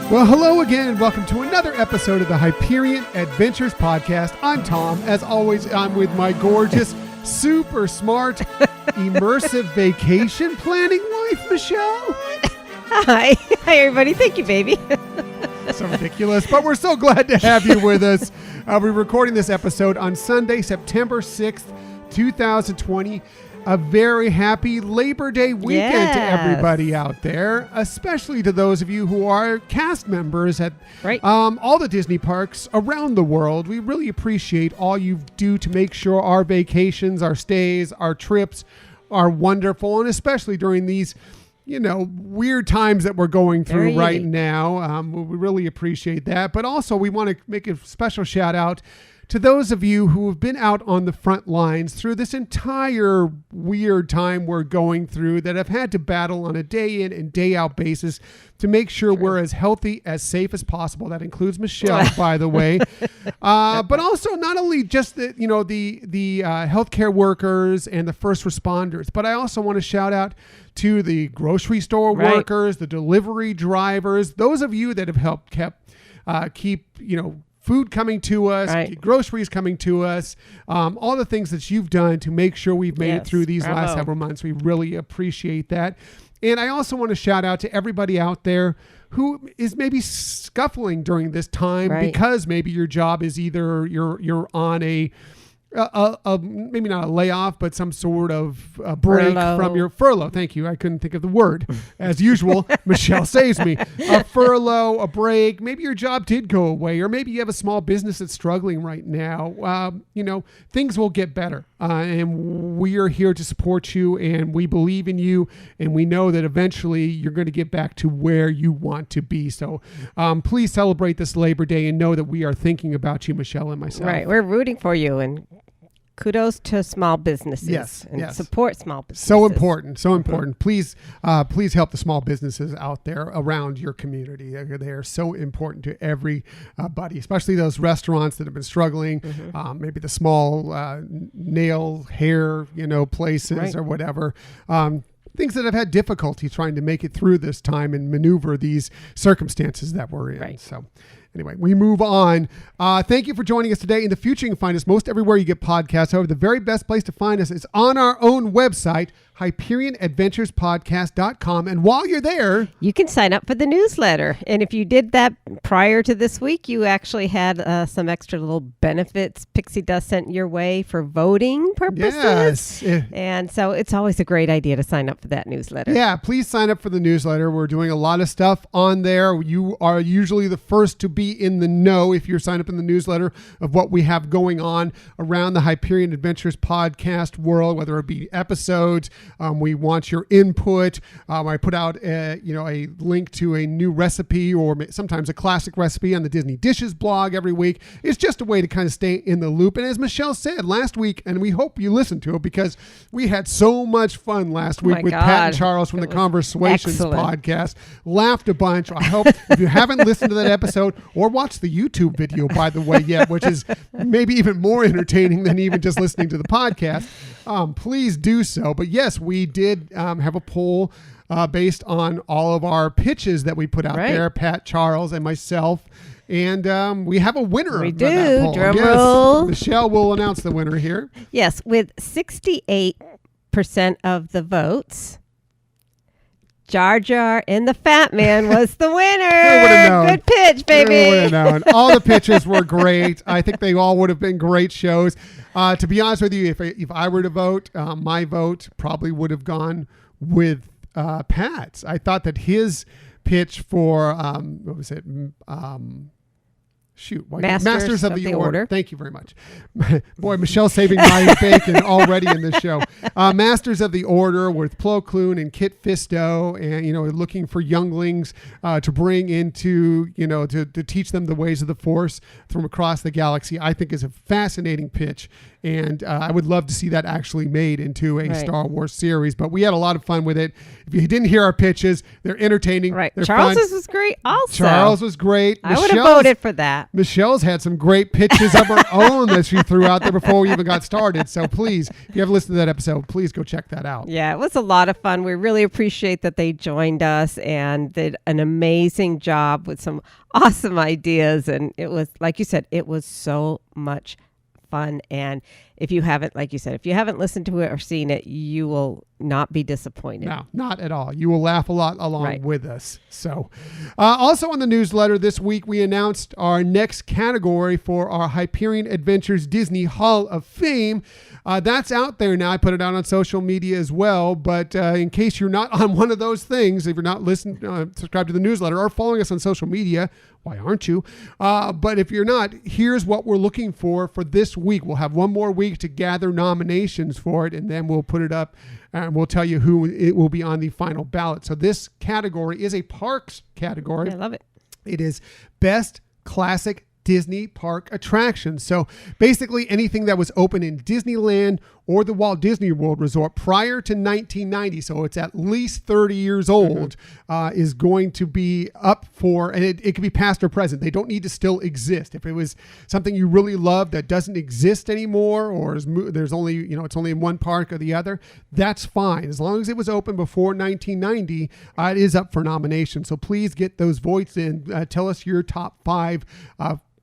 Well, hello again, and welcome to another episode of the Hyperion Adventures Podcast. I'm Tom. As always, I'm with my gorgeous, super smart, immersive vacation planning wife, Michelle. Hi. Hi, everybody. Thank you, baby. So ridiculous, but we're so glad to have you with us. We're recording this episode on Sunday, September 6th, 2020. A very happy Labor Day weekend to everybody out there, especially to those of you who are cast members at all the Disney parks around the world. We really appreciate all you do to make sure our vacations, our stays, our trips are wonderful, and especially during these weird times that we're going through right now. We really appreciate that. But also we want to make a special shout out to those of you who have been out on the front lines through this entire weird time we're going through, that have had to battle on a day in and day out basis to make sure we're as healthy, as safe as possible. That includes Michelle, by the way. But also not only just the healthcare workers and the first responders, but I also want to shout out to the grocery store workers, the delivery drivers, those of you that have helped keep food coming to us, groceries coming to us, all the things that you've done to make sure we've made it through these last several months. We really appreciate that. And I also want to shout out to everybody out there who is maybe scuffling during this time because maybe your job is either you're on a maybe not a layoff, but some sort of a break from your furlough. Thank you. I couldn't think of the word. As usual, Michelle saves me. A furlough, a break. Maybe your job did go away, or maybe you have a small business that's struggling right now. Things will get better. And we are here to support you, and we believe in you, and we know that eventually you're going to get back to where you want to be. So please celebrate this Labor Day and know that we are thinking about you, Michelle and myself. Right. We're rooting for you, and kudos to small businesses. Yes. Support small businesses. So important. Please help the small businesses out there around your community. They are so important to everybody, especially those restaurants that have been struggling. Maybe the small nail, hair, places or whatever. Things that have had difficulty trying to make it through this time and maneuver these circumstances that we're in. So anyway, we move on. Thank you for joining us today. In the future, you can find us most everywhere you get podcasts. However, the very best place to find us is on our own website, HyperionAdventurespodcast.com. And while you're there, you can sign up for the newsletter. And if you did that prior to this week, you actually had some extra little benefits Pixie Dust sent your way for voting purposes. Yes. And so it's always a great idea to sign up for that newsletter. Yeah, please sign up for the newsletter. We're doing a lot of stuff on there. You are usually the first to be in the know if you're signed up in the newsletter of what we have going on around the Hyperion Adventures podcast world, whether it be episodes. We want your input. I put out a link to a new recipe, or sometimes a classic recipe, on the Disney Dishes blog every week. It's just a way to kind of stay in the loop. And as Michelle said last week, and we hope you listened to it because we had so much fun last week with Pat and Charles from the Conversations podcast. Laughed a bunch. I hope if you haven't listened to that episode or watched the YouTube video, by the way, yet, which is maybe even more entertaining than even just listening to the podcast, please do so. But yes, we did have a poll based on all of our pitches that we put out there, Pat, Charles, and myself. And we have a winner. We do. Drum roll. Michelle will announce the winner here. Yes, with 68% of the votes, Jar Jar and the Fat Man was the winner. Good pitch, baby. Would have known. All the pitches were great. I think they all would have been great shows. To be honest with you, if I were to vote, my vote probably would have gone with Pat's. I thought that his pitch for what was it? Masters of the Order. Thank you very much. Boy, Michelle's saving my bacon already in this show. Masters of the Order with Plo Koon and Kit Fisto, and looking for younglings to bring into to teach them the ways of the Force from across the galaxy. I think is a fascinating pitch, and I would love to see that actually made into a Star Wars series. But we had a lot of fun with it. If you didn't hear our pitches, they're entertaining. Right. They're Charles's fun. was great. Also, Charles was great. I would have voted for that. Michelle's had some great pitches of her own that she threw out there before we even got started. So please, if you haven't listened to that episode, please go check that out. Yeah, it was a lot of fun. We really appreciate that they joined us and did an amazing job with some awesome ideas. And it was, like you said, it was so much fun. And if you haven't, like you said, if you haven't listened to it or seen it, you will not be disappointed. No, not at all. You will laugh a lot along with us. So also on the newsletter this week, we announced our next category for our Hyperion Adventures Disney Hall of Fame. That's out there now. I put it out on social media as well. But in case you're not on one of those things, if you're not listening, subscribe to the newsletter or following us on social media, why aren't you? But if you're not, here's what we're looking for this week. We'll have one more week to gather nominations for it, and then we'll put it up and we'll tell you who it will be on the final ballot. So this category is a parks category. I love it. It is Best Classic Disney Park Attractions. So basically anything that was open in Disneyland or the Walt Disney World Resort prior to 1990, so it's at least 30 years old, is going to be up for, and it can be past or present. They don't need to still exist. If it was something you really love that doesn't exist anymore, or there's only, it's only in one park or the other, that's fine. As long as it was open before 1990, it is up for nomination. So please get those votes in. Tell us your top 5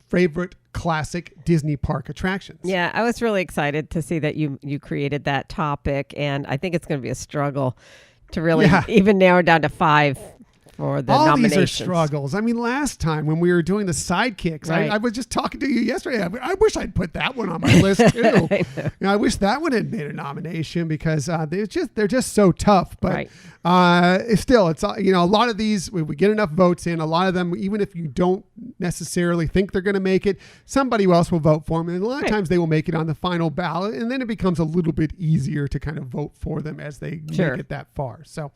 favorite classic Disney park attractions. Yeah, I was really excited to see that you created that topic, and I think it's going to be a struggle to really even narrow down to 5 for the nominations. All these are struggles. I mean, last time when we were doing the sidekicks, I was just talking to you yesterday. I wish I'd put that one on my list too. I wish that one had made a nomination because they're just so tough. But still, it's a lot of these, we get enough votes in. A lot of them, even if you don't necessarily think they're going to make it, somebody else will vote for them, and a lot of times they will make it on the final ballot, and then it becomes a little bit easier to kind of vote for them as they make it that far. So.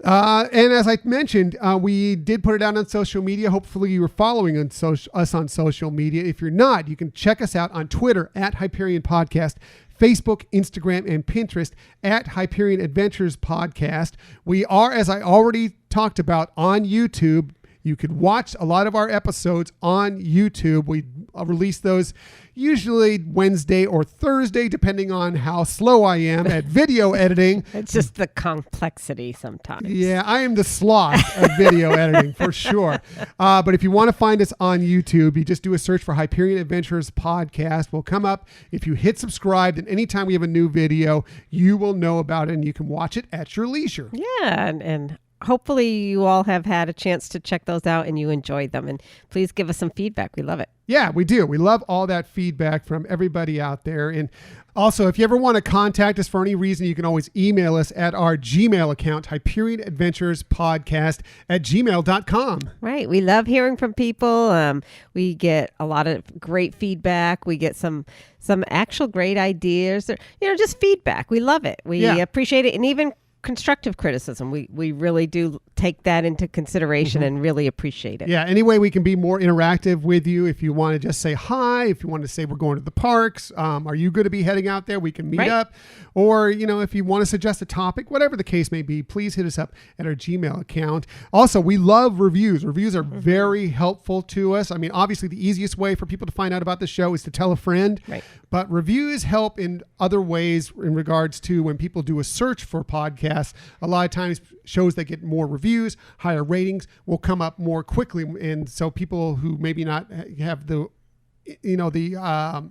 And as I mentioned, we did put it out on social media. Hopefully you were following us on social media. If you're not, you can check us out on Twitter at Hyperion Podcast, Facebook, Instagram, and Pinterest at Hyperion Adventures Podcast. We are, as I already talked about, on YouTube. You could watch a lot of our episodes on YouTube. We release those usually Wednesday or Thursday, depending on how slow I am at video editing. It's just the complexity sometimes. Yeah, I am the sloth of video editing for sure. But if you want to find us on YouTube, you just do a search for Hyperion Adventures Podcast. We'll come up. If you hit subscribe, then anytime we have a new video, you will know about it and you can watch it at your leisure. Yeah, and hopefully you all have had a chance to check those out and you enjoyed them. And please give us some feedback. We love it. Yeah, we do. We love all that feedback from everybody out there. And also, if you ever want to contact us for any reason, you can always email us at our Gmail account, HyperionAdventurespodcast@gmail.com. Right. We love hearing from people. We get a lot of great feedback. We get some actual great ideas. Just feedback. We love it. We appreciate it. And even constructive criticism. We really do take that into consideration and really appreciate it. Yeah, any way we can be more interactive with you. If you want to just say hi, if you want to say we're going to the parks, are you going to be heading out there? We can meet up. Or, if you want to suggest a topic, whatever the case may be, please hit us up at our Gmail account. Also, we love reviews. Reviews are very helpful to us. I mean, obviously the easiest way for people to find out about the show is to tell a friend. Right. But reviews help in other ways in regards to when people do a search for podcasts. A lot of times shows that get more reviews, higher ratings will come up more quickly. And so people who maybe not have the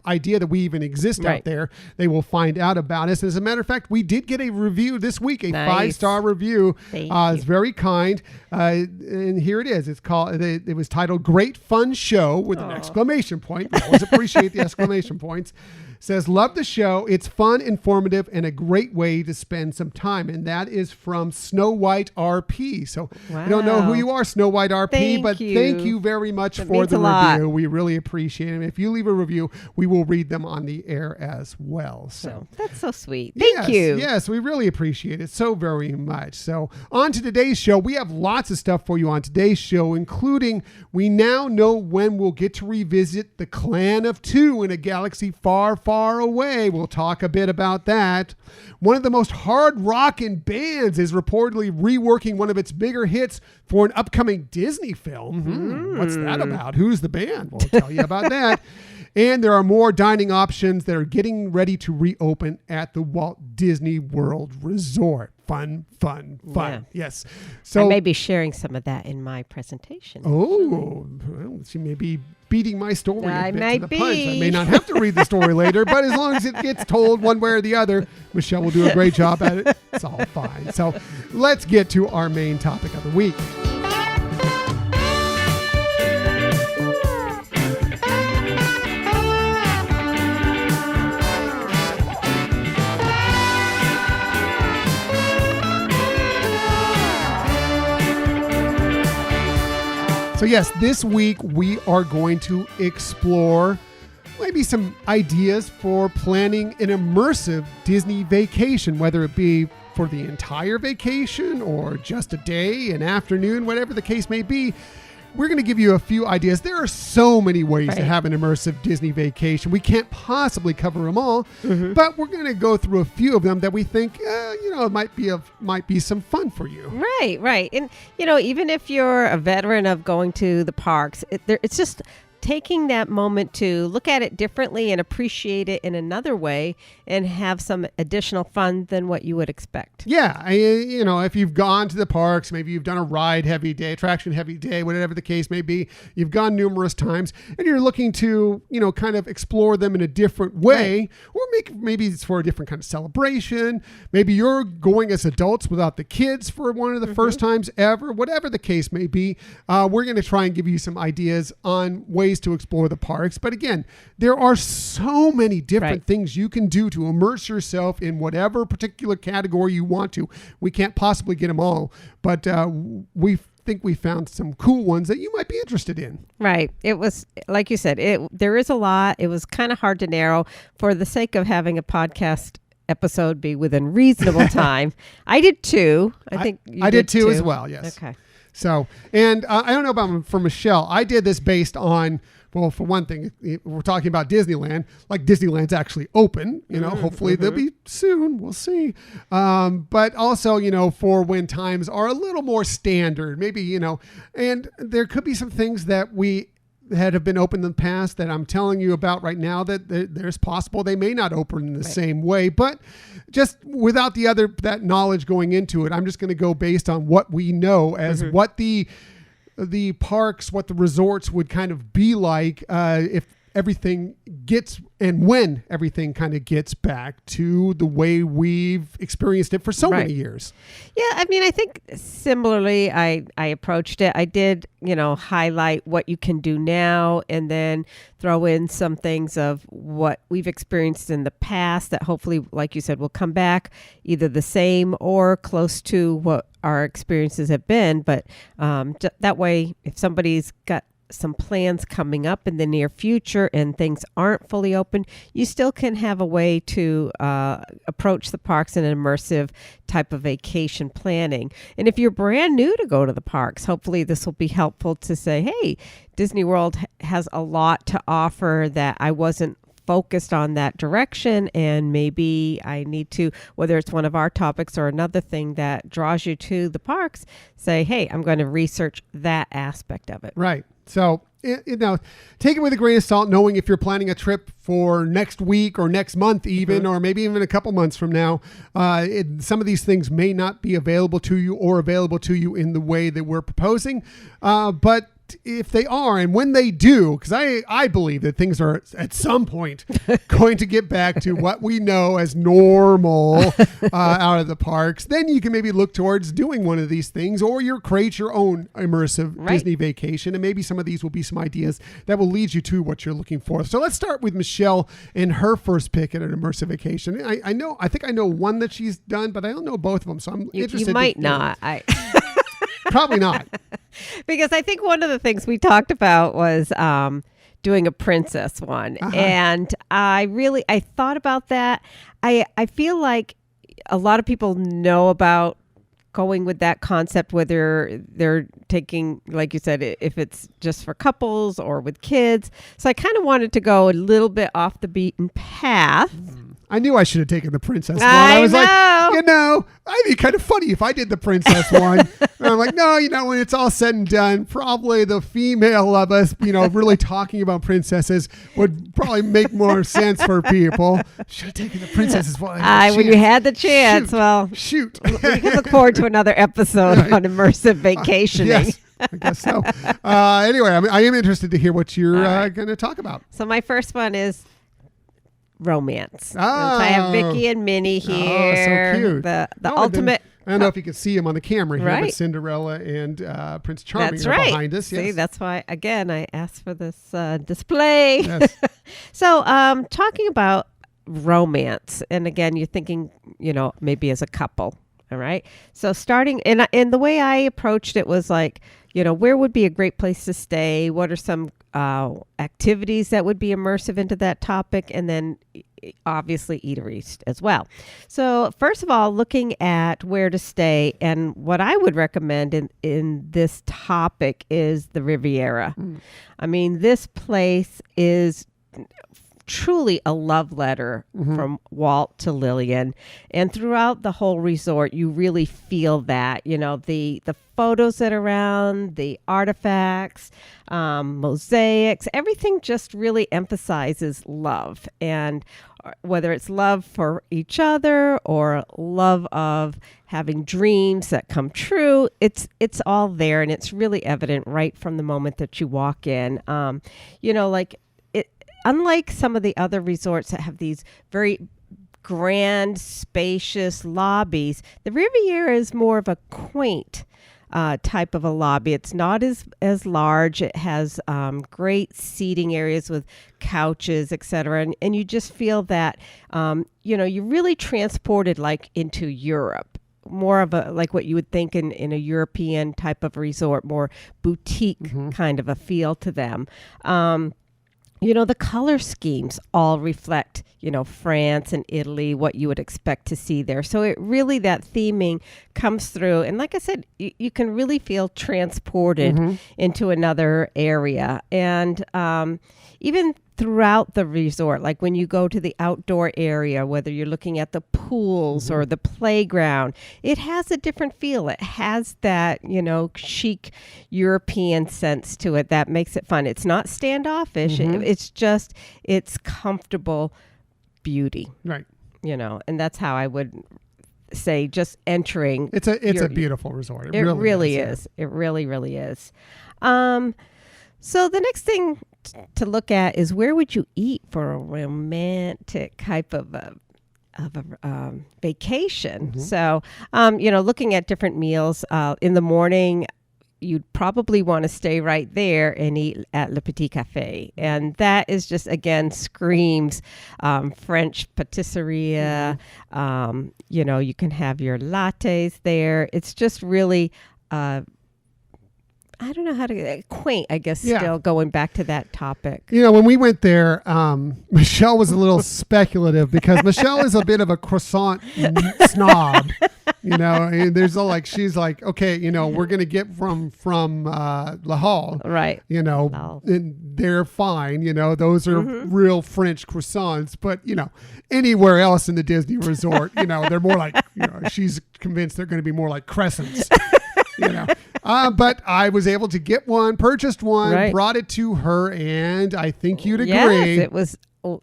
idea that we even exist out there, they will find out about us. As a matter of fact, we did get a review this week, a 5-star review. It's very kind. And here it is. It's called, it was titled Great Fun Show with an exclamation point. We always appreciate the exclamation points. Says, love the show. It's fun, informative, and a great way to spend some time. And that is from Snow White RP. So I don't know who you are, Snow White RP, but thank you very much for the review. We really appreciate it. If you leave a review, we will read them on the air as well. So that's so sweet. Thank you. Yes, we really appreciate it so very much. So on to today's show. We have lots of stuff for you on today's show, including we now know when we'll get to revisit the Clan of Two in a galaxy far, far far away. We'll talk a bit about that. One of the most hard rockin' bands is reportedly reworking one of its bigger hits for an upcoming Disney film. What's that about? Who's the band? We'll tell you about that. And there are more dining options that are getting ready to reopen at the Walt Disney World Resort. Fun. Yeah. Yes. So I may be sharing some of that in my presentation. Oh, well, she may be beating my story I a bit might to the punch. I be. may not have to read the story later, but as long as it gets told one way or the other, Michelle will do a great job at it. It's all fine. So let's get to our main topic of the week. So yes, this week we are going to explore maybe some ideas for planning an immersive Disney vacation, whether it be for the entire vacation or just a day, an afternoon, whatever the case may be. We're going to give you a few ideas. There are so many ways to have an immersive Disney vacation. We can't possibly cover them all, but we're going to go through a few of them that we think, it might be some fun for you. Right. And, even if you're a veteran of going to the parks, it's just taking that moment to look at it differently and appreciate it in another way and have some additional fun than what you would expect. Yeah. If you've gone to the parks, maybe you've done a ride heavy day, attraction heavy day, whatever the case may be, you've gone numerous times and you're looking to, kind of explore them in a different way, or maybe it's for a different kind of celebration. Maybe you're going as adults without the kids for one of the first times ever, whatever the case may be. We're going to try and give you some ideas on ways to explore the parks. But again, there are so many different things you can do to immerse yourself in whatever particular category you want to. We can't possibly get them all, but we think we found some cool ones that you might be interested in. Right. It was, like you said, there is a lot. It was kind of hard to narrow for the sake of having a podcast episode be within reasonable time. I did too. I think you did too as well. Yes. Okay. So, and I don't know about for Michelle, I did this based on, well, for one thing, we're talking about Disneyland, like Disneyland's actually open, hopefully they'll be soon. We'll see. But also, for when times are a little more standard, maybe, and there could be some things that have been open in the past that I'm telling you about right now that there's possible they may not open in the same way, but just without that knowledge going into it, I'm just going to go based on what we know as what the parks, what the resorts would kind of be like if everything gets and when everything kind of gets back to the way we've experienced it for so many years. Yeah, I mean, I think similarly, I approached it. I did, highlight what you can do now and then throw in some things of what we've experienced in the past that hopefully, like you said, will come back either the same or close to what our experiences have been. But that way, if somebody's got some plans coming up in the near future and things aren't fully open, you still can have a way to approach the parks in an immersive type of vacation planning. And if you're brand new to go to the parks, hopefully this will be helpful to say, hey, Disney World has a lot to offer that I wasn't focused on that direction, and maybe I need to, whether it's one of our topics or another thing that draws you to the parks, say, hey, I'm going to research that aspect of it. Right. So, take it with a grain of salt, knowing if you're planning a trip for next week or next month even, or maybe even a couple months from now, some of these things may not be available to you or available to you in the way that we're proposing. But if they are, and when they do, because I believe that things are at some point going to get back to what we know as normal out of the parks, then you can maybe look towards doing one of these things, or you create your own immersive Disney vacation. And maybe some of these will be some ideas that will lead you to what you're looking for. So let's start with Michelle and her first pick at an immersive vacation. I think I know one that she's done, but I don't know both of them. So I'm interested. You might not. Probably not. Because I think one of the things we talked about was doing a princess one. And I thought about that. I feel like a lot of people know about going with that concept, whether they're taking, like you said, if it's just for couples or with kids. So I kind of wanted to go a little bit off the beaten path. I knew I should have taken the princess one. I was know. like, I'd be kind of funny if I did the princess one. And I'm like, no, when it's all said and done, probably the female of us, really talking about princesses would probably make more sense for people. Should have taken the princesses one. When you had the chance, Shoot. We can look forward to another episode on immersive vacationing. Yes. I guess so. Anyway, I am interested to hear what you're going to talk about. So my first one is romance. Oh. I have Vicky and Minnie here. Oh, so cute. The ultimate. I don't know if you can see him on the camera here, Right. but Cinderella and Prince Charming That's are right. behind us. See, Yes. that's why, again, I asked for this display. Yes. So talking about romance, and again, you're thinking, maybe as a couple. All right. So starting, and the way I approached it was like, where would be a great place to stay? What are some activities that would be immersive into that topic? And then obviously eateries as well. So first of all, looking at where to stay, and what I would recommend in this topic is the Riviera. I mean, this place is truly a love letter from Walt to Lillian, and throughout the whole resort you really feel that, the photos that are around, the artifacts, mosaics, everything just really emphasizes love, and whether it's love for each other or love of having dreams that come true, it's all there, and it's really evident right from the moment that you walk in. Unlike some of the other resorts that have these very grand, spacious lobbies, the Riviera is more of a quaint type of a lobby. It's not as large. It has great seating areas with couches, etc. And you just feel that, you're really transported like into Europe. More of a, like what you would think in a European type of resort, more boutique kind of a feel to them. The color schemes all reflect, France and Italy, what you would expect to see there. So it really, that theming comes through. And like I said, you can really feel transported into another area. And even throughout the resort, like when you go to the outdoor area, whether you're looking at the pools or the playground, it has a different feel. It has that, chic European sense to it that makes it fun. It's not standoffish. It's comfortable beauty. Right. And that's how I would say just entering. It's a beautiful resort. It really is. It really, really is. So the next thing to look at is, where would you eat for a romantic type of a vacation? So, looking at different meals in the morning, you'd probably want to stay right there and eat at Le Petit Café. And that is just, again, screams French patisserie. You can have your lattes there. It's just really I don't know how to quaint, I guess, still going back to that topic. When we went there, Michelle was a little speculative because Michelle is a bit of a croissant snob. And there's she's like, okay, we're going to get from La Halle. Right. And they're fine. Those are real French croissants. But, anywhere else in the Disney resort, they're more like, she's convinced they're going to be more like crescents. But I was able to get one, purchased one, brought it to her, and I think you'd agree. Yes,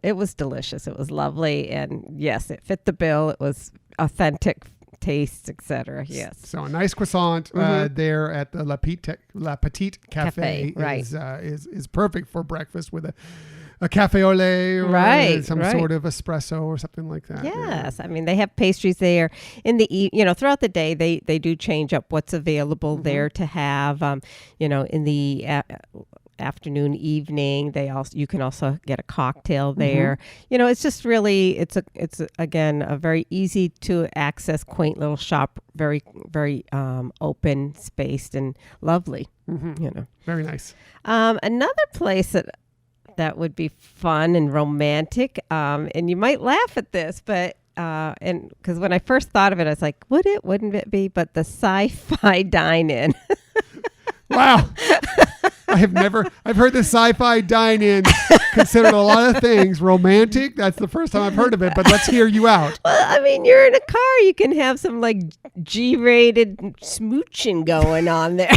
it was delicious. It was lovely, and yes, it fit the bill. It was authentic tastes, etc. Yes. So a nice croissant there at the La Petite Cafe is perfect for breakfast with a cafe au lait or some sort of espresso or something like that. Yes. I mean, they have pastries there in the, throughout the day, they do change up what's available there to have, in the afternoon, evening. You can also get a cocktail there. It's just really, it's again, a very easy to access, quaint little shop, very, very open spaced and lovely, Very nice. Another place that would be fun and romantic, and you might laugh at this, but and because when I first thought of it, I was like, wouldn't it be? But the sci-fi dine-in. Wow. I've heard the sci-fi dine-in considered a lot of things. Romantic, that's the first time I've heard of it, but let's hear you out. Well, I mean, you're in a car. You can have some like G-rated smooching going on there.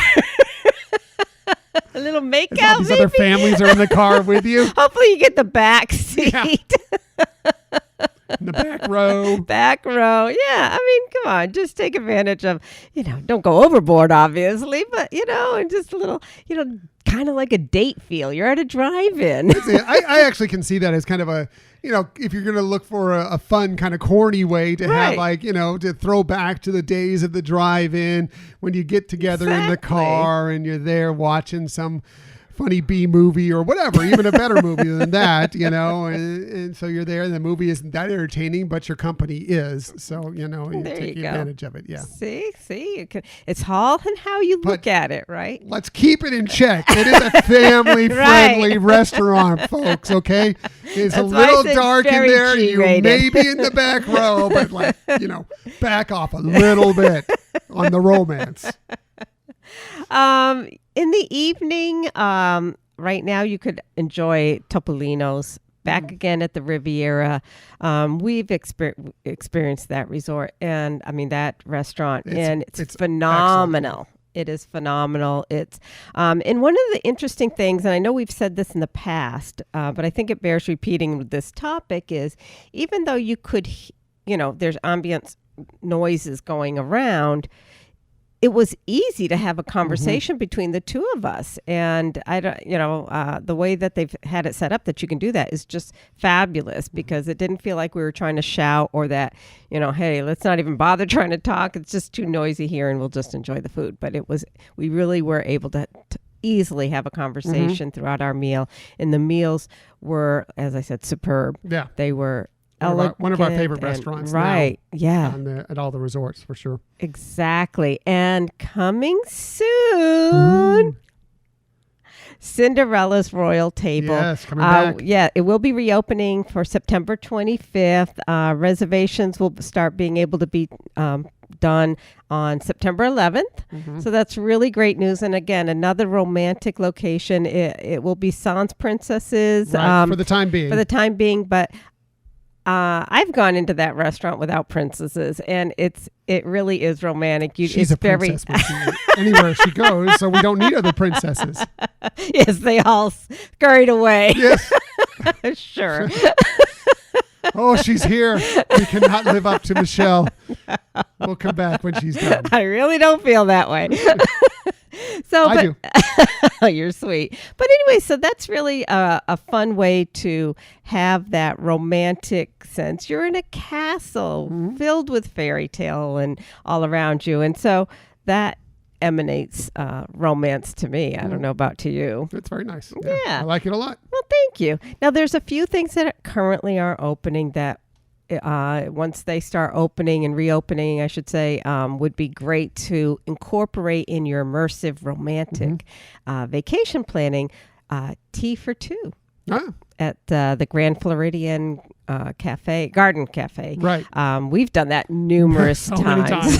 A little makeout, These other families are in the car with you. Hopefully you get the back seat. Yeah. In the back row. Back row. Yeah. I mean, come on. Just take advantage of, don't go overboard, obviously, but, and just a little, kind of like a date feel. You're at a drive-in. I actually can see that as kind of a, if you're going to look for a fun kind of corny way to have to throw back to the days of the drive-in when you get together in the car and you're there watching some funny B movie or whatever, even a better movie than that, and so you're there and the movie isn't that entertaining, but your company is. So, you take advantage of it. Yeah. See, it's all in how you look at it, right? Let's keep it in check. It is a family-friendly restaurant, folks, okay? It's a little dark in there. You may be in the back row, but back off a little bit on the romance. In the evening, right now you could enjoy Topolino's back again at the Riviera. We've experienced that resort and that restaurant, and it's phenomenal. Excellent. It is phenomenal. It's and one of the interesting things, and I know we've said this in the past, but I think it bears repeating with this topic, is even though you could, there's ambient noises going around, it was easy to have a conversation between the two of us. And I don't, the way that they've had it set up that you can do that is just fabulous, because it didn't feel like we were trying to shout or that, hey, let's not even bother trying to talk. It's just too noisy here and we'll just enjoy the food. But we really were able to easily have a conversation throughout our meal. And the meals were, as I said, superb. Yeah. They were one of our favorite restaurants, right? Now, yeah, at all the resorts for sure. Exactly, and coming soon, Cinderella's Royal Table. Yes, coming back. Yeah, it will be reopening for September 25th. Reservations will start being able to be done on September 11th. So that's really great news. And again, another romantic location. It will be Sans Princesses for the time being. But I've gone into that restaurant without princesses, and it really is romantic. She's a princess anywhere she goes, so we don't need other princesses. Yes, they all scurried away. Yes. Sure. Oh, she's here. We cannot live up to Michelle. We'll come back when she's done. I really don't feel that way. I do. You're sweet. But anyway, so that's really a fun way to have that romantic sense. You're in a castle filled with fairy tale and all around you. And so that emanates romance to me. I don't know about to you. It's very nice. Yeah. I like it a lot. Well, thank you. Now, there's a few things that currently are opening that once they start opening and reopening, I should say, would be great to incorporate in your immersive romantic vacation planning. Tea for Two at the Grand Floridian Garden Cafe. Right. We've done that numerous so many times.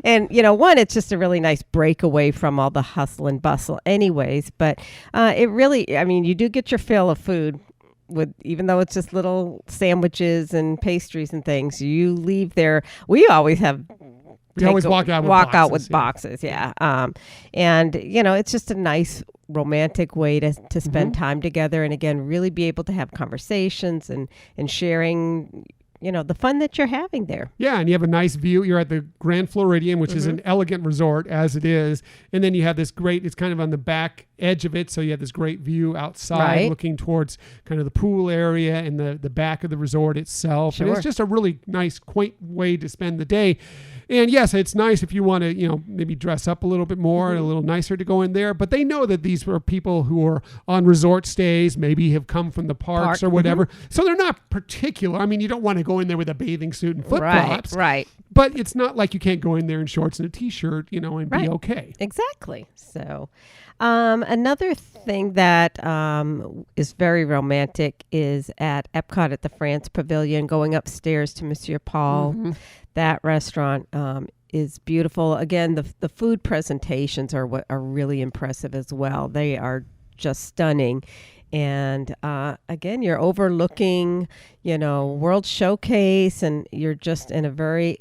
And, one, it's just a really nice break away from all the hustle and bustle anyways. But it really, you do get your fill of food. Even though it's just little sandwiches and pastries and things, you leave there. We always have. We always walk out with boxes. Yeah. And it's just a nice romantic way to spend time together, and again, really be able to have conversations and sharing. The fun that you're having there. Yeah, and you have a nice view. You're at the Grand Floridian, which is an elegant resort as it is. And then you have this it's kind of on the back edge of it. So you have this great view outside looking towards kind of the pool area and the back of the resort itself. Sure. And it's just a really nice, quaint way to spend the day. And yes, it's nice if you want to, maybe dress up a little bit more and a little nicer to go in there. But they know that these are people who are on resort stays, maybe have come from the parks or whatever. So they're not particular. You don't want to go in there with a bathing suit and flip Right, flops. right. But it's not like you can't go in there in shorts and a t-shirt, and be okay. Exactly. So, another thing that is very romantic is at Epcot at the France Pavilion, going upstairs to Monsieur Paul. Mm-hmm. That restaurant is beautiful. Again, the food presentations are what are really impressive as well. They are just stunning. And again, you're overlooking, World Showcase, and you're just in a very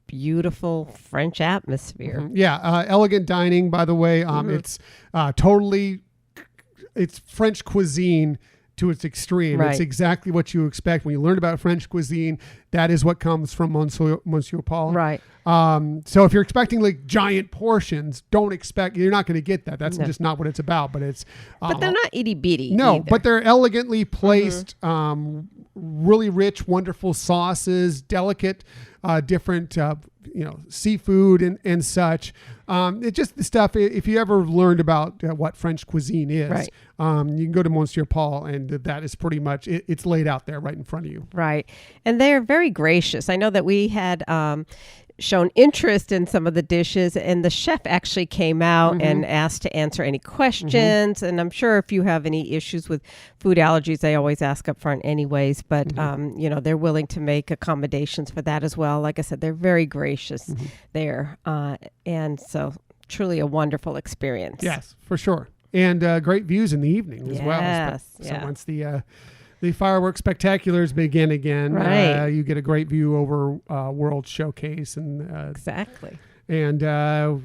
beautiful French atmosphere. Mm-hmm. Yeah, elegant dining, by the way. It's it's French cuisine to its extreme. Right. It's exactly what you expect when you learn about French cuisine. That is what comes from Monsieur Paul. Right. So if you're expecting like giant portions, don't expect. You're not going to get that. That's just not what it's about. But it's. But they're not itty bitty. No, either. but they're elegantly placed. Really rich, wonderful sauces, delicate, different, seafood and such. It's just the stuff. If you ever learned about what French cuisine is, Right. You can go to Monsieur Paul, and that is pretty much it's laid out there right in front of you. Right. And they're very gracious. I know that we had shown interest in some of the dishes, and the chef actually came out and asked to answer any questions. And I'm sure if you have any issues with food allergies, they always ask up front anyways. But, they're willing to make accommodations for that as well. Like I said, they're very gracious there. And so truly a wonderful experience. Yes, for sure. And great views in the evening as well. Yes. So once the fireworks spectaculars begin again, Right. you get a great view over World Showcase and Exactly. and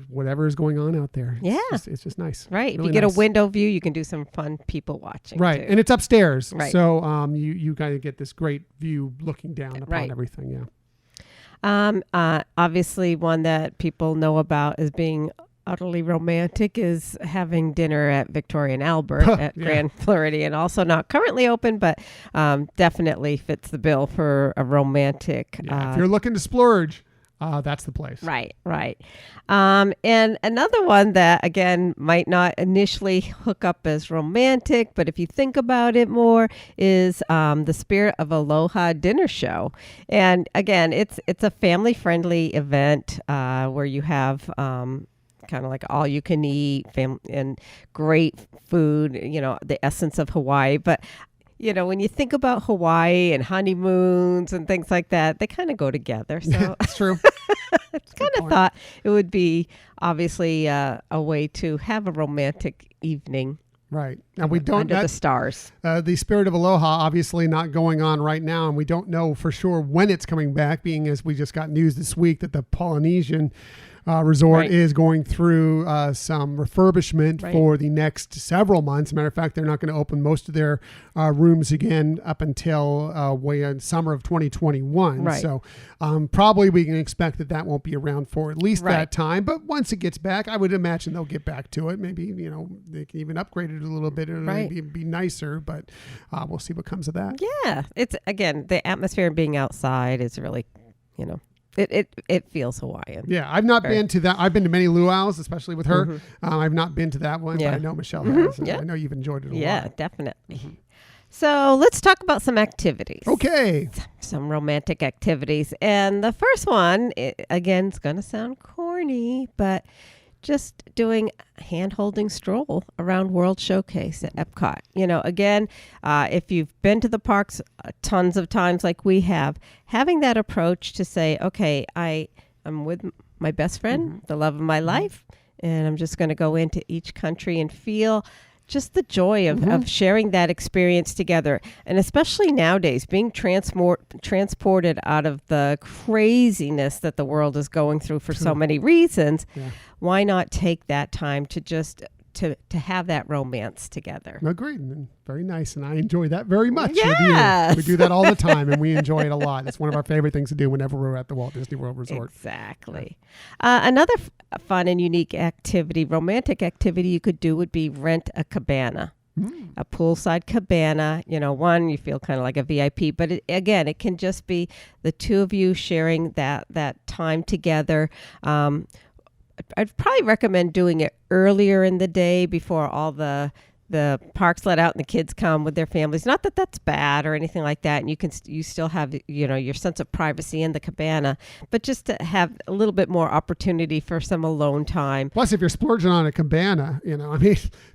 whatever is going on out there. Yeah. It's just nice. Right. If Really you get nice. a window view, you can do some fun people watching. Right. Too. And it's upstairs. Right. So you kind of get this great view looking down upon Right. everything. Yeah. Obviously, one that people know about as being utterly romantic is having dinner at Victoria and Albert at Grand Floridian. Also not currently open, but definitely fits the bill for a romantic. Yeah. If you're looking to splurge, that's the place. Right. And another one that, again, might not initially hook up as romantic, but if you think about it more, is the Spirit of Aloha dinner show. And again, it's a family-friendly event where you have kind of like all you can eat and great food, the essence of Hawaii. But when you think about Hawaii and honeymoons and things like that, they kind of go together. So It's true. I kind of thought it would be obviously a way to have a romantic evening. Right. Now we don't under the stars. The Spirit of Aloha obviously not going on right now, and we don't know for sure when it's coming back, being as we just got news this week that the Polynesian resort is going through some refurbishment for the next several months. As a matter of fact, they're not going to open most of their rooms again up until way in summer of 2021. Right. So probably we can expect that won't be around for at least that time. But once it gets back, I would imagine they'll get back to it. Maybe, they can even upgrade it a little bit and maybe be nicer, but we'll see what comes of that. Yeah. It's, again, the atmosphere of being outside is really, It feels Hawaiian. Yeah, I've not been to that. I've been to many luau's, especially with her. I've not been to that one, but I know Michelle has. And I know you've enjoyed it a lot. Yeah, definitely. So let's talk about some activities. Okay. Some romantic activities. And the first one, again, it's going to sound corny, but just doing a hand-holding stroll around World Showcase at Epcot. Again, if you've been to the parks tons of times like we have, having that approach to say, okay, I'm with my best friend, the love of my life, and I'm just going to go into each country and feel just the joy of sharing that experience together. And especially nowadays, being transported out of the craziness that the world is going through for so many reasons, why not take that time to just to have that romance together? Agreed. And very nice. And I enjoy that very much. Yes. We do that all the time, and we enjoy it a lot. It's one of our favorite things to do whenever we're at the Walt Disney World Resort. Exactly. Another fun and unique activity, romantic activity you could do would be rent a cabana. A poolside cabana, one, you feel kind of like a VIP, but it can just be the two of you sharing that time together. I'd probably recommend doing it earlier in the day before all the the parks let out and the kids come with their families. Not that that's bad or anything like that. And you still have, your sense of privacy in the cabana, but just to have a little bit more opportunity for some alone time. Plus, if you're splurging on a cabana,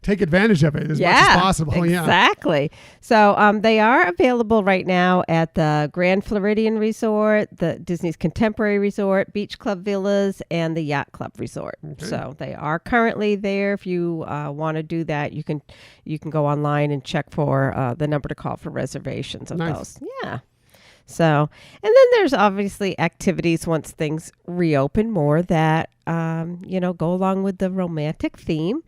take advantage of it as much as possible. Exactly. So they are available right now at the Grand Floridian Resort, the Disney's Contemporary Resort, Beach Club Villas, and the Yacht Club Resort. Okay. So they are currently there. If you want to do that, you can go online and check for the number to call for reservations of those. Yeah. So, and then there's obviously activities once things reopen more that, go along with the romantic theme.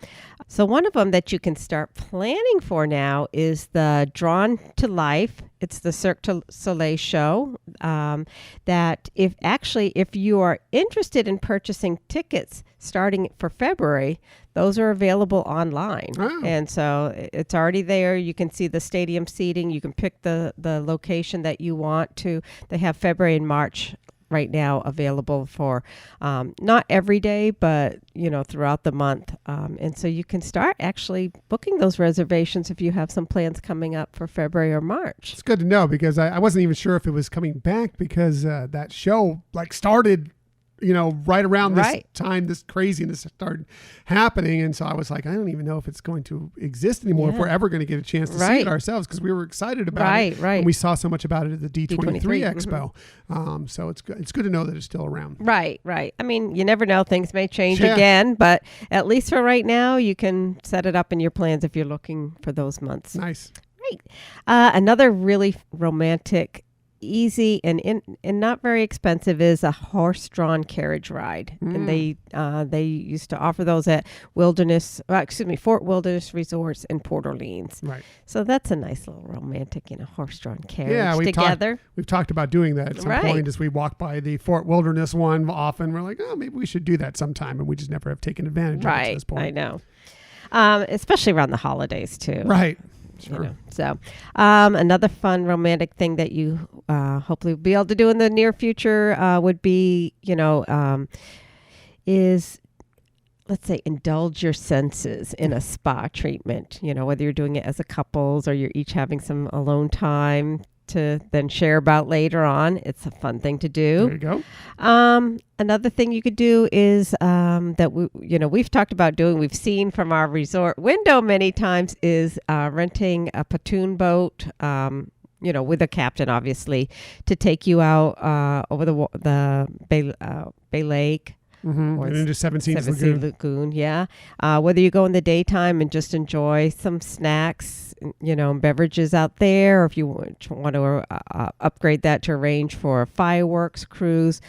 So one of them that you can start planning for now is the Drawn to Life. It's the Cirque du Soleil show that if you are interested in purchasing tickets starting for February, those are available online. Oh. And so it's already there. You can see the stadium seating. You can pick the location that you want to. They have February and March right now available for not every day, but throughout the month. And so you can start actually booking those reservations if you have some plans coming up for February or March. It's good to know because I wasn't even sure if it was coming back because that show started right around this time, this craziness started happening. And so I was like, I don't even know if it's going to exist anymore, if we're ever going to get a chance to see it ourselves, because we were excited about it. Right. And we saw so much about it at the D23 Expo. Mm-hmm. So it's good to know that it's still around. Right. I mean, you never know. Things may change again, but at least for right now, you can set it up in your plans if you're looking for those months. Nice. Right. Another really romantic, easy and not very expensive is a horse-drawn carriage ride, and they used to offer those at Fort Wilderness Resorts in Port Orleans. Right. So that's a nice little romantic, horse-drawn carriage together. We've talked about doing that at some point as we walk by the Fort Wilderness one. Often we're like, oh, maybe we should do that sometime, and we just never have taken advantage of it at this point. I know. Especially around the holidays too. Right. Sure. So another fun romantic thing that you hopefully will be able to do in the near future would be, is, let's say, indulge your senses in a spa treatment, whether you're doing it as a couples or you're each having some alone time to then share about later on. It's a fun thing to do. There you go. Another thing you could do is that we've talked about doing, we've seen from our resort window many times, is renting a pontoon boat, with a captain, obviously, to take you out over the Bay Lake. Mm-hmm. Or into Seven Seas Lagoon. Yeah. Whether you go in the daytime and just enjoy some snacks, and beverages out there, or if you want to upgrade that to arrange for a fireworks cruise,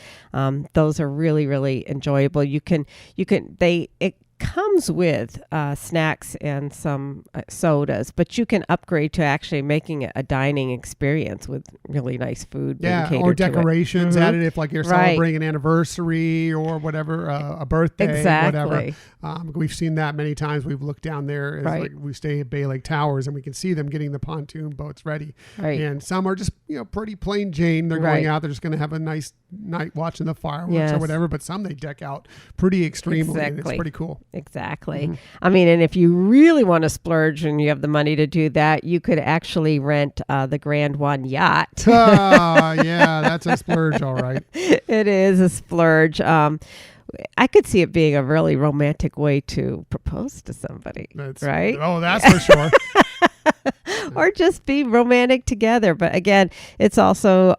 those are really, really enjoyable. It comes with snacks and some sodas, but you can upgrade to actually making it a dining experience with really nice food. Or decorations added if you're celebrating an anniversary or whatever, a birthday, whatever. We've seen that many times. We've looked down there. We stay at Bay Lake Towers and we can see them getting the pontoon boats ready. Right. And some are just pretty plain Jane. They're going out. They're just going to have a nice night watching the fireworks or whatever. But some they deck out pretty extremely. And it's pretty cool. Exactly. Mm-hmm. I mean, and if you really want to splurge and you have the money to do that, you could actually rent the Grand One yacht. Yeah, that's a splurge, all right. It is a splurge. I could see it being a really romantic way to propose to somebody, right? Oh, that's for sure. Or just be romantic together. But again, it's also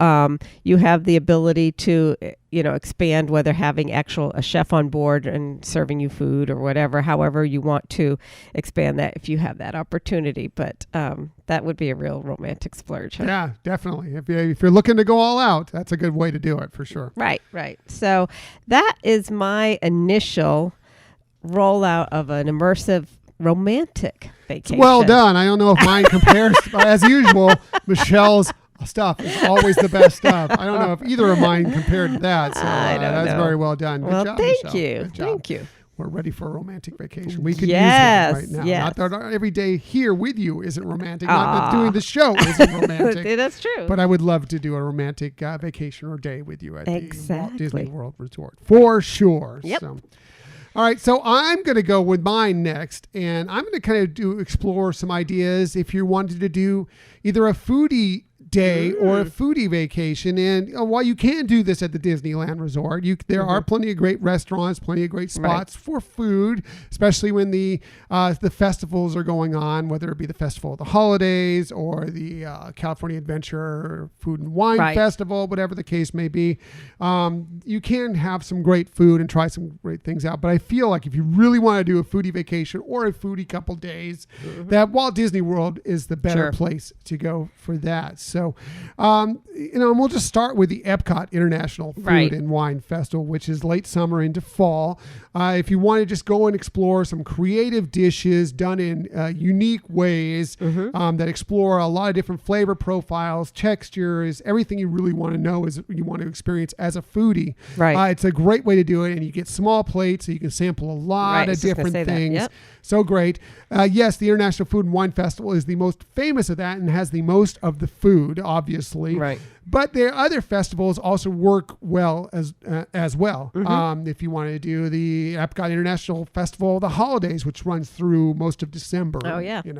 you have the ability to expand, whether having a chef on board and serving you food or whatever, however you want to expand that if you have that opportunity. But that would be a real romantic splurge. Huh? Yeah, definitely. If you're looking to go all out, that's a good way to do it for sure. Right. So that is my initial rollout of an immersive romantic vacation. Well done. I don't know if mine compares, but as usual, Michelle's stuff is always the best stuff. I don't know if either of mine compared to that. So that's very well done. Good job, thank Michelle. you. Good job. Thank you. We're ready for a romantic vacation. We could use one right now. Yes. Not that every day here with you isn't romantic. Not that doing the show isn't romantic. That's true. But I would love to do a romantic vacation or day with you at the Walt Disney World Resort. For sure. Yep. So, All right, so I'm going to go with mine next, and I'm going to kind of explore some ideas if you wanted to do either a foodie day or a foodie vacation. And while you can do this at the Disneyland Resort, there are plenty of great restaurants, plenty of great spots for food, especially when the festivals are going on, whether it be the Festival of the Holidays or the California Adventure Food and Wine Festival, whatever the case may be. You can have some great food and try some great things out. But I feel like if you really want to do a foodie vacation or a foodie couple days, that Walt Disney World is the better place to go for that. So, and we'll just start with the Epcot International Food and Wine Festival, which is late summer into fall. If you want to just go and explore some creative dishes done in unique ways that explore a lot of different flavor profiles, textures, everything you really want to know is you want to experience as a foodie. It's a great way to do it, and you get small plates, so you can sample a lot of different things. So great. Yes, the International Food and Wine Festival is the most famous of that and has the most of the food, obviously. But the other festivals also work well as well. If you want to do the Epcot International Festival of the Holidays, which runs through most of December. The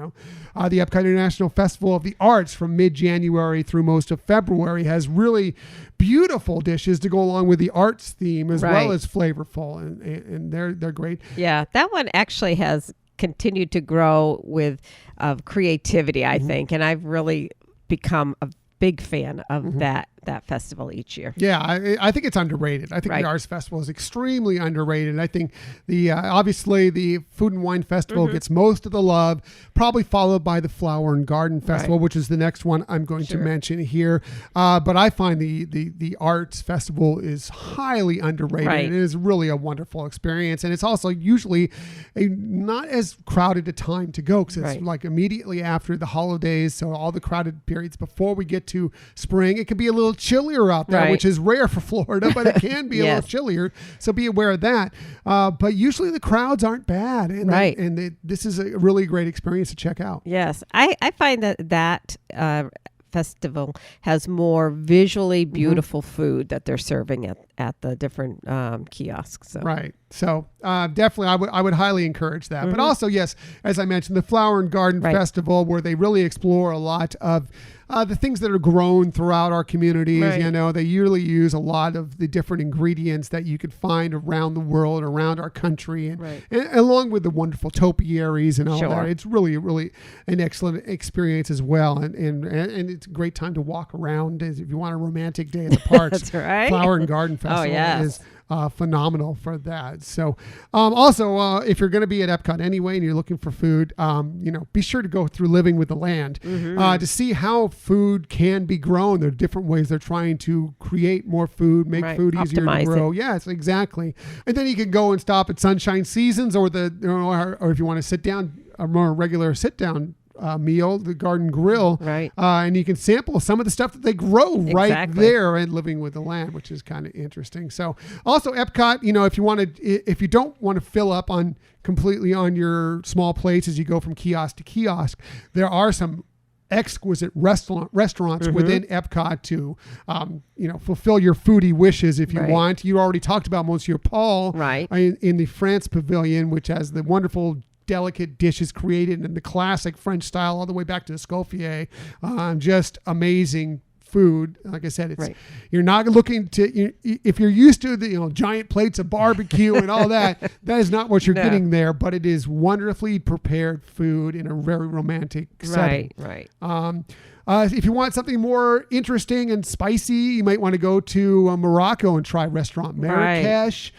Epcot International Festival of the Arts from mid-January through most of February has really beautiful dishes to go along with the arts theme as well as flavorful, and they're great. Yeah, that one actually has continued to grow with creativity, I think, and I've really become a big fan of that festival each year. Yeah, I think it's underrated. I think the Arts Festival is extremely underrated. I think obviously the Food and Wine Festival gets most of the love, probably followed by the Flower and Garden Festival, which is the next one I'm going to mention here. But I find the Arts Festival is highly underrated. It is really a wonderful experience, and it's also usually not as crowded a time to go because it's like immediately after the holidays, so all the crowded periods before we get to spring. It can be a little chillier out there, which is rare for Florida, but it can be a little chillier, so be aware of that. But usually the crowds aren't bad, and this is a really great experience to check out. Yes, I find that festival has more visually beautiful food that they're serving at the different kiosks. So. So definitely I would highly encourage that. But also, yes, as I mentioned, the Flower and Garden Festival, where they really explore a lot of the things that are grown throughout our communities. They usually use a lot of the different ingredients that you could find around the world, around our country, and along with the wonderful topiaries and all that. It's really, really an excellent experience as well. And it's a great time to walk around if you want a romantic day at the parks. Flower and Garden Festival is phenomenal for that. So also, if you're going to be at Epcot anyway and you're looking for food, be sure to go through Living with the Land to see how food can be grown. There are different ways they're trying to create more food, make food easier to grow. Yes, exactly. And then you can go and stop at Sunshine Seasons or or if you want to sit down, a more regular sit down meal, the Garden Grill, and you can sample some of the stuff that they grow right there and Living with the Land, which is kind of interesting. So also Epcot, if you don't want to fill up completely on your small plates as you go from kiosk to kiosk, there are some exquisite restaurants within Epcot to fulfill your foodie wishes if you want. You already talked about Monsieur Paul in the France Pavilion, which has the wonderful delicate dishes created in the classic French style all the way back to Escoffier. Just amazing food. Like I said, you're not looking to, if you're used to the giant plates of barbecue and all that, that is not what you're getting there, but it is wonderfully prepared food in a very romantic setting. If you want something more interesting and spicy, you might want to go to Morocco and try Restaurant Marrakesh.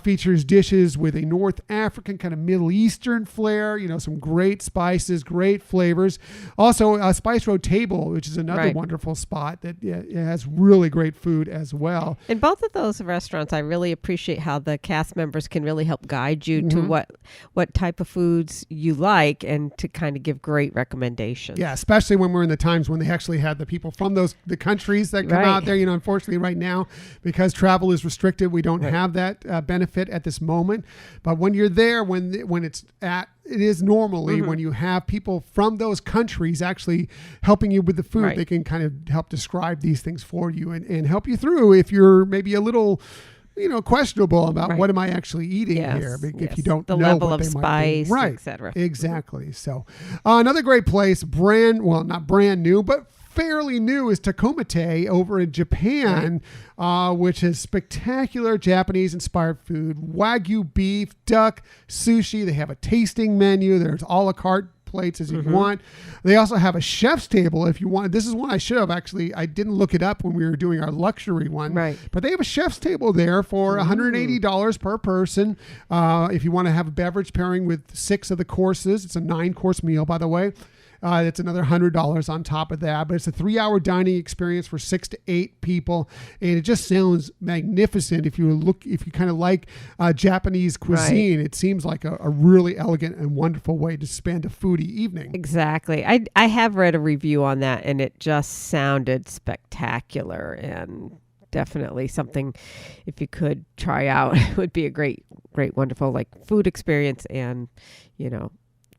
Features dishes with a North African kind of Middle Eastern flair, some great spices, great flavors. Also, Spice Road Table, which is another wonderful spot that it has really great food as well. In both of those restaurants, I really appreciate how the cast members can really help guide you to what type of foods you like and to kind of give great recommendations. Yeah, especially when we're in the times when they actually had the people from the countries that come out there. Unfortunately right now, because travel is restricted, we don't have that benefit at this moment. But when you're there, when it is normally when you have people from those countries actually helping you with the food, they can kind of help describe these things for you and help you through if you're maybe a little questionable about Right. what am I actually eating Yes, here if yes. you don't The know level what of they might be. spice, Right. etc. Exactly. So another great place, not brand new, but fairly new, is Takomate over in Japan, which is spectacular Japanese-inspired food, Wagyu beef, duck, sushi. They have a tasting menu. There's a la carte plates as you want. They also have a chef's table if you want. This is one I should have actually. I didn't look it up when we were doing our luxury one. Right. But they have a chef's table there for $180 per person. If you want to have a beverage pairing with 6 of the courses, it's a 9-course meal, by the way. It's another $100 on top of that, but it's a 3-hour dining experience for 6 to 8 people, and it just sounds magnificent. If you kind of like Japanese cuisine, it seems like a really elegant and wonderful way to spend a foodie evening. Exactly. I have read a review on that, and it just sounded spectacular, and definitely something, if you could try out, it would be a great, wonderful food experience and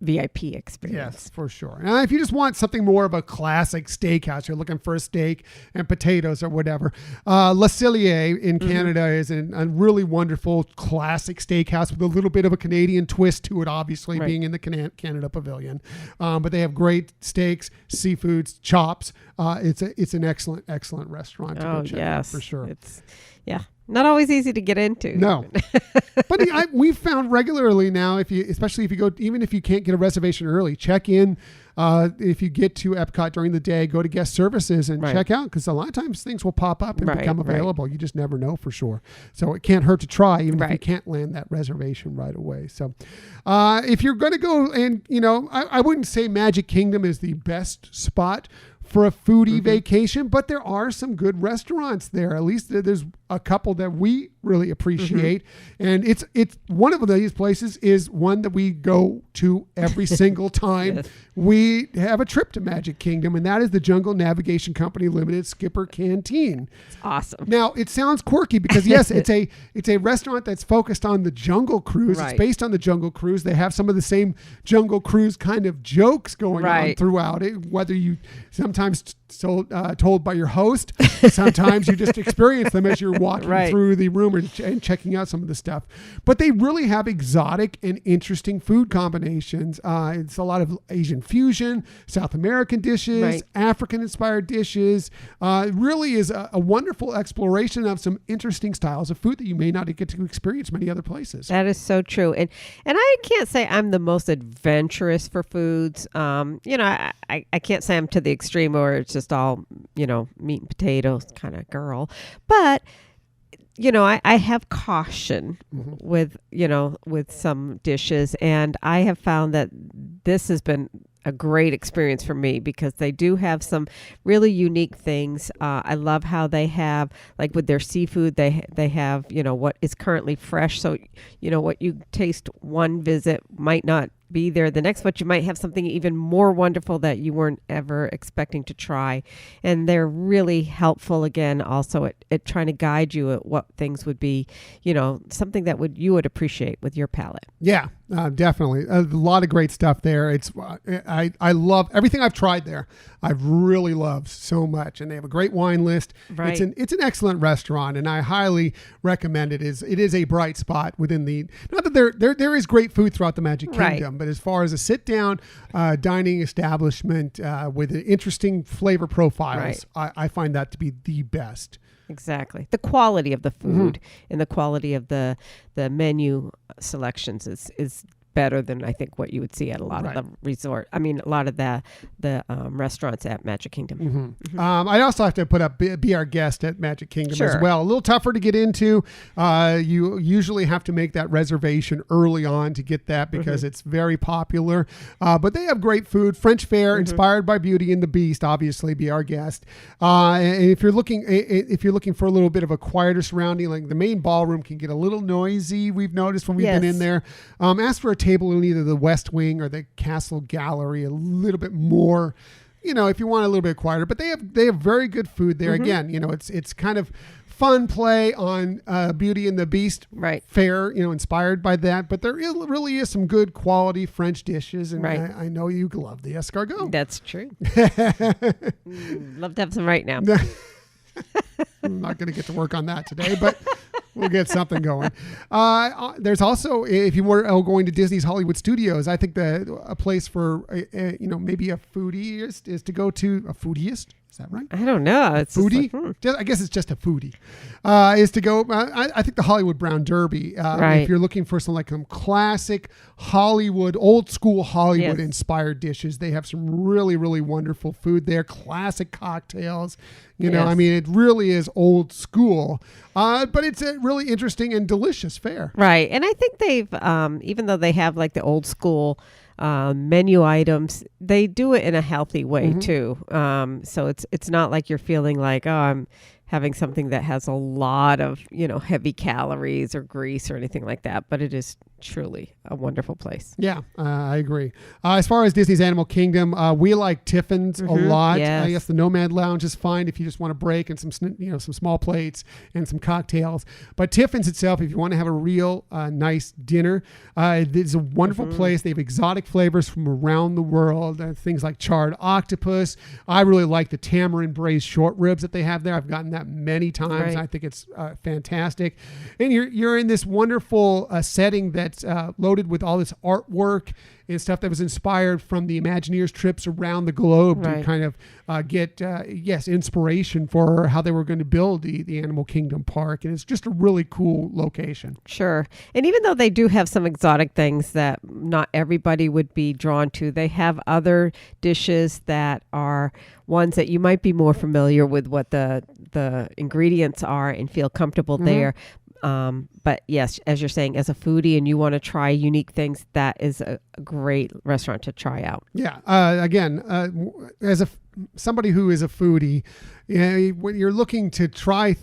VIP experience. Yes, for sure. Now, if you just want something more of a classic steakhouse, you're looking for a steak and potatoes or whatever, Le Cellier in Canada is a really wonderful classic steakhouse with a little bit of a Canadian twist to it, obviously, being in the Canada Pavilion. But they have great steaks, seafoods, chops. It's an excellent restaurant to go check out for sure. Not always easy to get into. No, but we've found regularly now, especially if you go, even if you can't get a reservation early, check in. If you get to Epcot during the day, go to guest services and check out, because a lot of times things will pop up and become available. You just never know for sure. So it can't hurt to try, even if you can't land that reservation right away. So if you're going to go, and I wouldn't say Magic Kingdom is the best spot for a foodie vacation, but there are some good restaurants there. At least there's a couple that we really appreciate, and it's one of these places is one that we go to every single time we have a trip to Magic Kingdom, and that is the Jungle Navigation Company Limited Skipper Canteen. It's awesome. Now it sounds quirky because yes, it's a restaurant that's focused on the Jungle Cruise. It's based on the Jungle Cruise. They have some of the same Jungle Cruise kind of jokes going on throughout it, whether you sometimes told by your host, sometimes you just experience them as you're walking through the room and checking out some of the stuff. But they really have exotic and interesting food combinations. It's a lot of Asian fusion, South American dishes, African-inspired dishes. It really is a wonderful exploration of some interesting styles of food that you may not get to experience many other places. That is so true. And I can't say I'm the most adventurous for foods. I can't say I'm to the extreme where it's just all, meat and potatoes kind of girl. But I have caution with some dishes, and I have found that this has been a great experience for me because they do have some really unique things. I love how they have, with their seafood, they have, what is currently fresh. So, what you taste one visit might not be there the next, but you might have something even more wonderful that you weren't ever expecting to try. And they're really helpful again also at trying to guide you at what things would be, something that you would appreciate with your palate. Yeah, definitely. A lot of great stuff there. It's I love everything I've tried there. I've really loved so much, and they have a great wine list. Right. It's an excellent restaurant, and I highly recommend it. It is a bright spot within the, not that there is great food throughout the Magic Kingdom, but as far as a sit down dining establishment with interesting flavor profiles, I find that to be the best. Exactly. The quality of the food and the quality of the menu selections is better than I think what you would see at a lot of the a lot of the restaurants at Magic Kingdom. I also have to put up Be Our Guest at Magic Kingdom as well. A little tougher to get into. You usually have to make that reservation early on to get that because it's very popular. But they have great food. French fare inspired by Beauty and the Beast, obviously, Be Our Guest. And if you're looking for a little bit of a quieter surrounding, like the main ballroom can get a little noisy, we've noticed when we've been in there. Ask for a table in either the West Wing or the Castle Gallery, a little bit more, if you want a little bit quieter. But they have very good food there. Again, it's kind of fun play on Beauty and the Beast fare, inspired by that. But there really is some good quality French dishes, and I know you love the escargot. That's true. Love to have some right now. I'm not going to get to work on that today, but We'll get something going. There's also, if you were going to Disney's Hollywood Studios, I think a place for maybe a foodie is to go to a foodieist. Is that right? I don't know. It's foodie. I guess it's just a foodie. Is to go. I think the Hollywood Brown Derby. If you're looking for some classic Hollywood, old school Hollywood inspired dishes, they have some really, really wonderful food there. Classic cocktails. It really is old school, but it's a really interesting and delicious fare. Right, and I think they've, even though they have the old school menu items, they do it in a healthy way too. So it's not like you're feeling like, oh, I'm having something that has a lot of, heavy calories or grease or anything like that. But it is truly a wonderful place. Yeah, I agree. As far as Disney's Animal Kingdom, we like Tiffin's a lot. Yes. I guess the Nomad Lounge is fine if you just want a break and some small plates and some cocktails. But Tiffin's itself, if you want to have a real nice dinner, it's a wonderful place. They have exotic flavors from around the world, things like charred octopus. I really like the tamarind braised short ribs that they have there. I've gotten that many times. Right. I think it's fantastic. And you're in this wonderful setting that's loaded with all this artwork and stuff that was inspired from the Imagineers trips around the globe to kind of get inspiration for how they were going to build the Animal Kingdom park. And it's just a really cool location. Sure. And even though they do have some exotic things that not everybody would be drawn to, they have other dishes that are ones that you might be more familiar with what the ingredients are and feel comfortable there. But yes, as you're saying, as a foodie and you want to try unique things, that is a great restaurant to try out. Yeah. As somebody who is a foodie, when you're looking to try,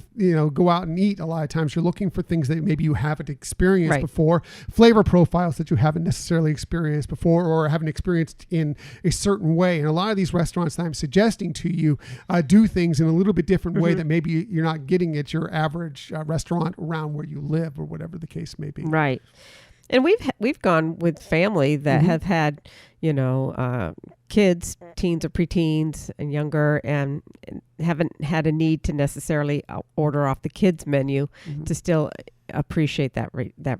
go out and eat, a lot of times you're looking for things that maybe you haven't experienced before, flavor profiles that you haven't necessarily experienced before or haven't experienced in a certain way. And a lot of these restaurants that I'm suggesting to you do things in a little bit different way that maybe you're not getting at your average restaurant around where you live or whatever the case may be. Right. And we've gone with family that have had, kids, teens or preteens and younger, and haven't had a need to necessarily order off the kids menu to still appreciate that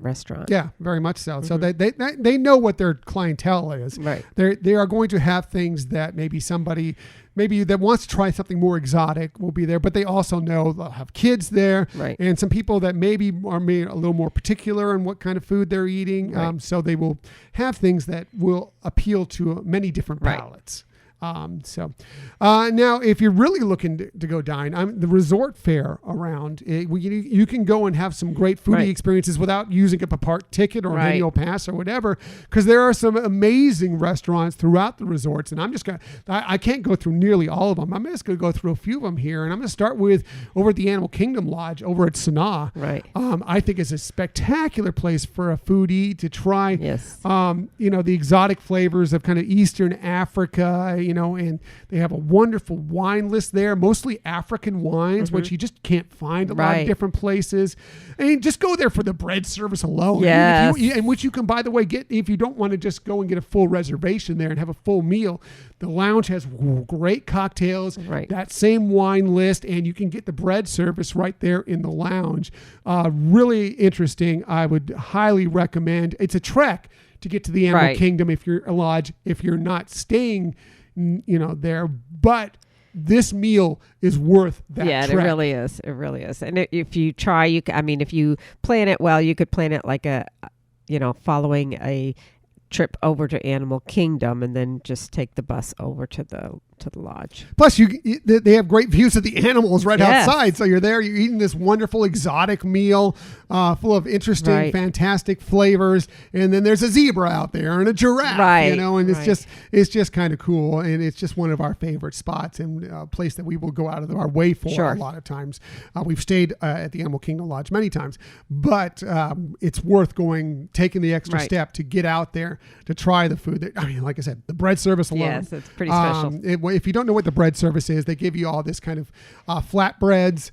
restaurant. Yeah, very much so. So they know what their clientele is. Right. They are going to have things that maybe somebody that wants to try something more exotic will be there, but they also know they'll have kids there, and some people that maybe are a little more particular in what kind of food they're eating. So they will have things that will appeal to many different palates. Now, if you're really looking to go dine, the resort fare around, you can go and have some great foodie experiences without using up a park ticket or an annual pass or whatever, because there are some amazing restaurants throughout the resorts. And I can't go through nearly all of them. I'm just going to go through a few of them here. And I'm going to start with over at the Animal Kingdom Lodge over at Sanaa. Right. I think it's a spectacular place for a foodie to try, yes. The exotic flavors of kind of Eastern Africa, and they have a wonderful wine list there, mostly African wines, which you just can't find a lot of different places. And just go there for the bread service alone. Yes. And which you can, by the way, get if you don't want to just go and get a full reservation there and have a full meal. The lounge has great cocktails, that same wine list, and you can get the bread service right there in the lounge. Really interesting. I would highly recommend. It's a trek to get to the Animal Kingdom if you're a lodge, if you're not staying there, but this meal is worth that trek. It really is. It really is. And if you try, if you plan it well, you could plan it like following a trip over to Animal Kingdom and then just take the bus over to the lodge. Plus, they have great views of the animals outside. So you're there, you're eating this wonderful exotic meal full of interesting, fantastic flavors. And then there's a zebra out there and a giraffe, and it's just kind of cool. And it's just one of our favorite spots and a place that we will go out of our way for a lot of times. We've stayed at the Animal Kingdom Lodge many times, but it's worth taking the extra step to get out there to try the food. Like I said, the bread service alone. Yes, it's pretty special. If you don't know what the bread service is, they give you all this kind of flatbreads,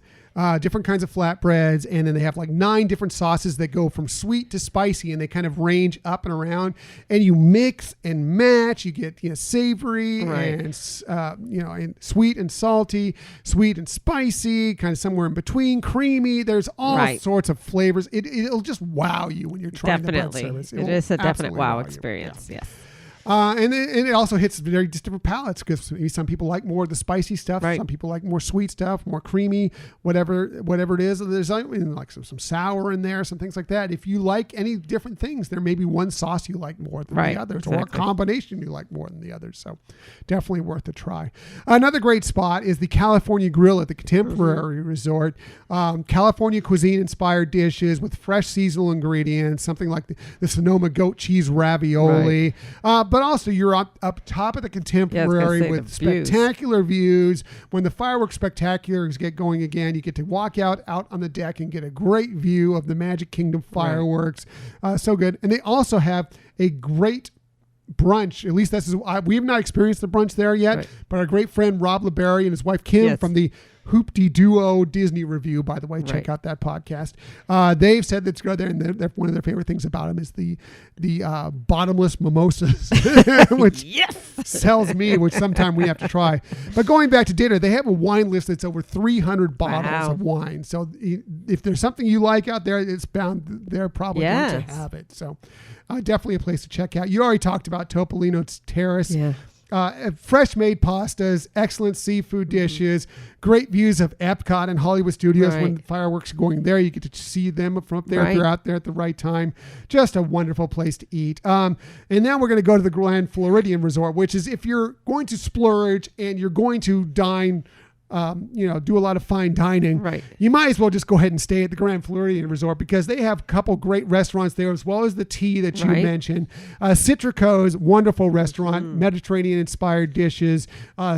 different kinds of flatbreads, and then they have like 9 different sauces that go from sweet to spicy, and they kind of range up and around, and you mix and match. You get savory and and sweet and salty, sweet and spicy, kind of somewhere in between, creamy. There's all sorts of flavors. It'll just wow you when you're trying the bread service. It is a definite wow experience. Yes. And it also hits very different palates, because maybe some people like more of the spicy stuff. Some people like more sweet stuff, more creamy, whatever it is. There's like some sour in there, some things like that. If you like any different things, there may be one sauce you like more than the others, or a combination you like more than the others. So definitely worth a try. Another great spot is the California Grill at the Contemporary Resort. California cuisine-inspired dishes with fresh seasonal ingredients, something like the Sonoma goat cheese ravioli. But also, you're up top of the Contemporary with spectacular views. When the fireworks spectaculars get going again, you get to walk out on the deck and get a great view of the Magic Kingdom fireworks. So good. And they also have a great brunch. At least we have not experienced the brunch there yet, but our great friend Rob LeBerry and his wife Kim from the Hoopty Duo Disney Review, by the way, check out that podcast. They've said that's good there, and one of their favorite things about them is the bottomless mimosas, which sells me, which sometime we have to try. But going back to dinner, they have a wine list that's over 300 bottles of wine. So if there's something you like out there, it's bound they're probably going to have it. So definitely a place to check out. You already talked about Topolino's Terrace. Yeah. Fresh made pastas, excellent seafood dishes, great views of Epcot and Hollywood Studios. When the fireworks are going there, you get to see them from up there if you're out there at the right time. Just a wonderful place to eat. And now we're going to go to the Grand Floridian Resort, which is if you're going to splurge and you're going to dine, do a lot of fine dining, you might as well just go ahead and stay at the Grand Floridian Resort, because they have a couple great restaurants there, as well as the tea that you mentioned. Citrico's wonderful restaurant, Mediterranean inspired dishes,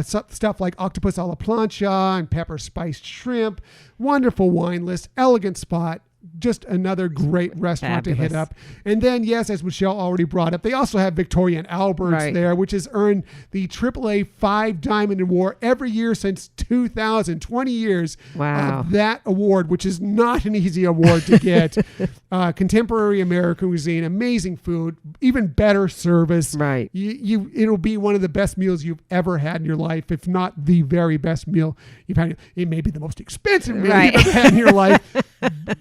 stuff like octopus a la plancha and pepper spiced shrimp, wonderful wine list, elegant spot. Just another great restaurant to hit up. And then, yes, as Michelle already brought up, they also have Victoria and Albert's there, which has earned the AAA 5 Diamond Award every year since 2000, 20 years of that award, which is not an easy award to get. Contemporary American cuisine, amazing food, even better service. It'll be one of the best meals you've ever had in your life, if not the very best meal you've had. It may be the most expensive meal you've ever had in your life,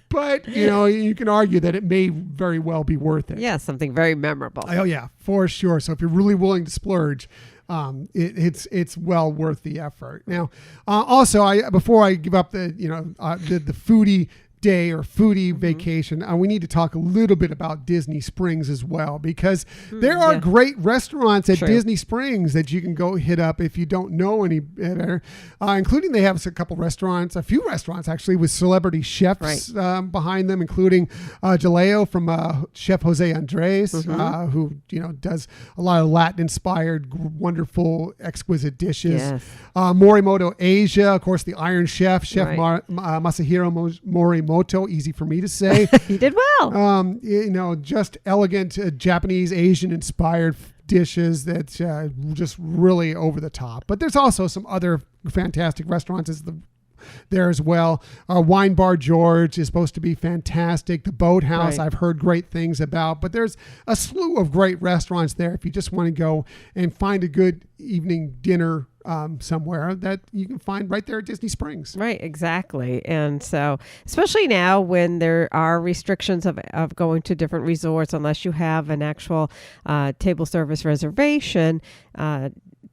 but you can argue that it may very well be worth it. Yeah, something very memorable. Oh yeah, for sure. So if you're really willing to splurge, it's well worth the effort. Now, also, before I give up the foodie day or foodie vacation, we need to talk a little bit about Disney Springs as well, because there are great restaurants at Disney Springs that you can go hit up if you don't know any better, including they have a few restaurants actually with celebrity chefs behind them, including Jaleo from Chef Jose Andres, who does a lot of Latin inspired wonderful exquisite dishes. Morimoto Asia, of course, the Iron Chef Masahiro Morimoto, easy for me to say. You did well. Just elegant Japanese, Asian inspired dishes that just really over the top. But there's also some other fantastic restaurants there as well. Wine Bar George is supposed to be fantastic. The Boathouse, I've heard great things about. But there's a slew of great restaurants there if you just want to go and find a good evening dinner somewhere that you can find right there at Disney Springs. Right, exactly. And so, especially now when there are restrictions of going to different resorts, unless you have an actual table service reservation,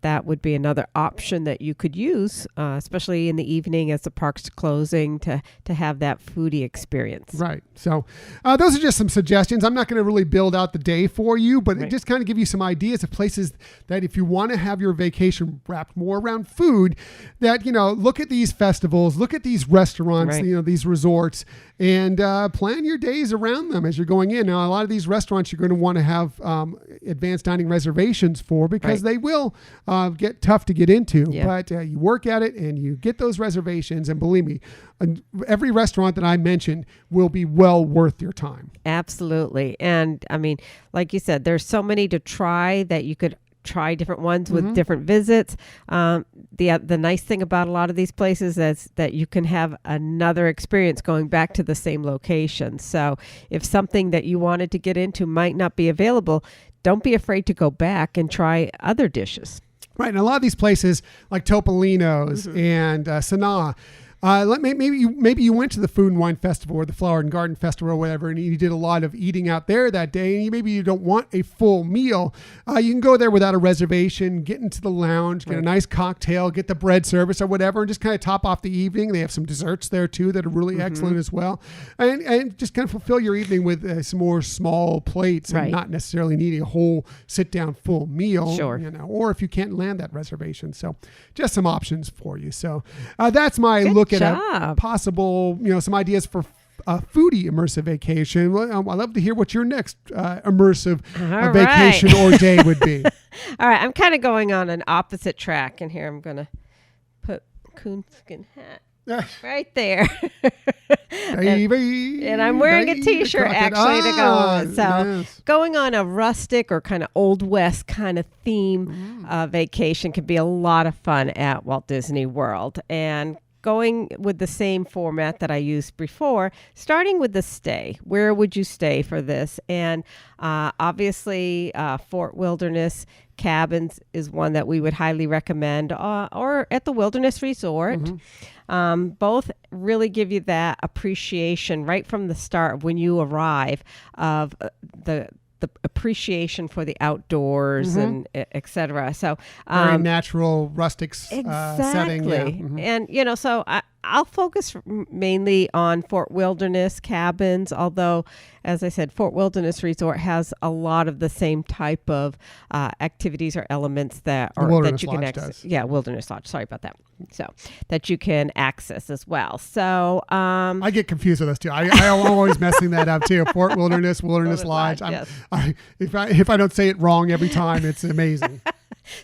that would be another option that you could use, especially in the evening as the park's closing, to have that foodie experience. Right. So those are just some suggestions. I'm not going to really build out the day for you, but it just kind of give you some ideas of places that if you want to have your vacation wrapped more around food, that, look at these festivals, look at these restaurants, these resorts, and plan your days around them as you're going in. Now, a lot of these restaurants you're going to want to have advanced dining reservations for, because they will get tough to get into. But you work at it and you get those reservations, and believe me, every restaurant that I mentioned will be well worth your time. Absolutely. And I mean, like you said, there's so many to try that you could try different ones with different visits. The nice thing about a lot of these places is that you can have another experience going back to the same location. So if something that you wanted to get into might not be available, don't be afraid to go back and try other dishes. Right. And a lot of these places like Topolino's and Sanaa, maybe you went to the Food and Wine Festival or the Flower and Garden Festival or whatever, and you did a lot of eating out there that day, and maybe you don't want a full meal. You can go there without a reservation, get into the lounge, get a nice cocktail, get the bread service or whatever, and just kind of top off the evening. They have some desserts there too that are really excellent as well, and just kind of fulfill your evening with some more small plates and not necessarily needing a whole sit-down full meal. Sure. Or if you can't land that reservation. So just some options for you. So that's my look at a possible, some ideas for a foodie immersive vacation. Well, I'd love to hear what your next immersive vacation or day would be. All right. I'm kind of going on an opposite track, and here I'm going to put coonskin hat right there. and I'm wearing a t-shirt actually to go on. So going on a rustic or kind of Old West kind of theme vacation can be a lot of fun at Walt Disney World. And going with the same format that I used before, starting with the stay. Where would you stay for this? And obviously, Fort Wilderness Cabins is one that we would highly recommend, or at the Wilderness Resort. Both really give you that appreciation right from the start when you arrive of the appreciation for the outdoors and et cetera. So very natural, rustic setting. Yeah. And, so I'll focus mainly on Fort Wilderness Cabins, although, as I said, Fort Wilderness Resort has a lot of the same type of activities or elements that you can access. Yeah, Wilderness Lodge. Sorry about that. So that you can access as well. So I get confused with those two. I'm always messing that up too. Fort Wilderness Lodge. Yes. If I don't say it wrong every time, it's amazing.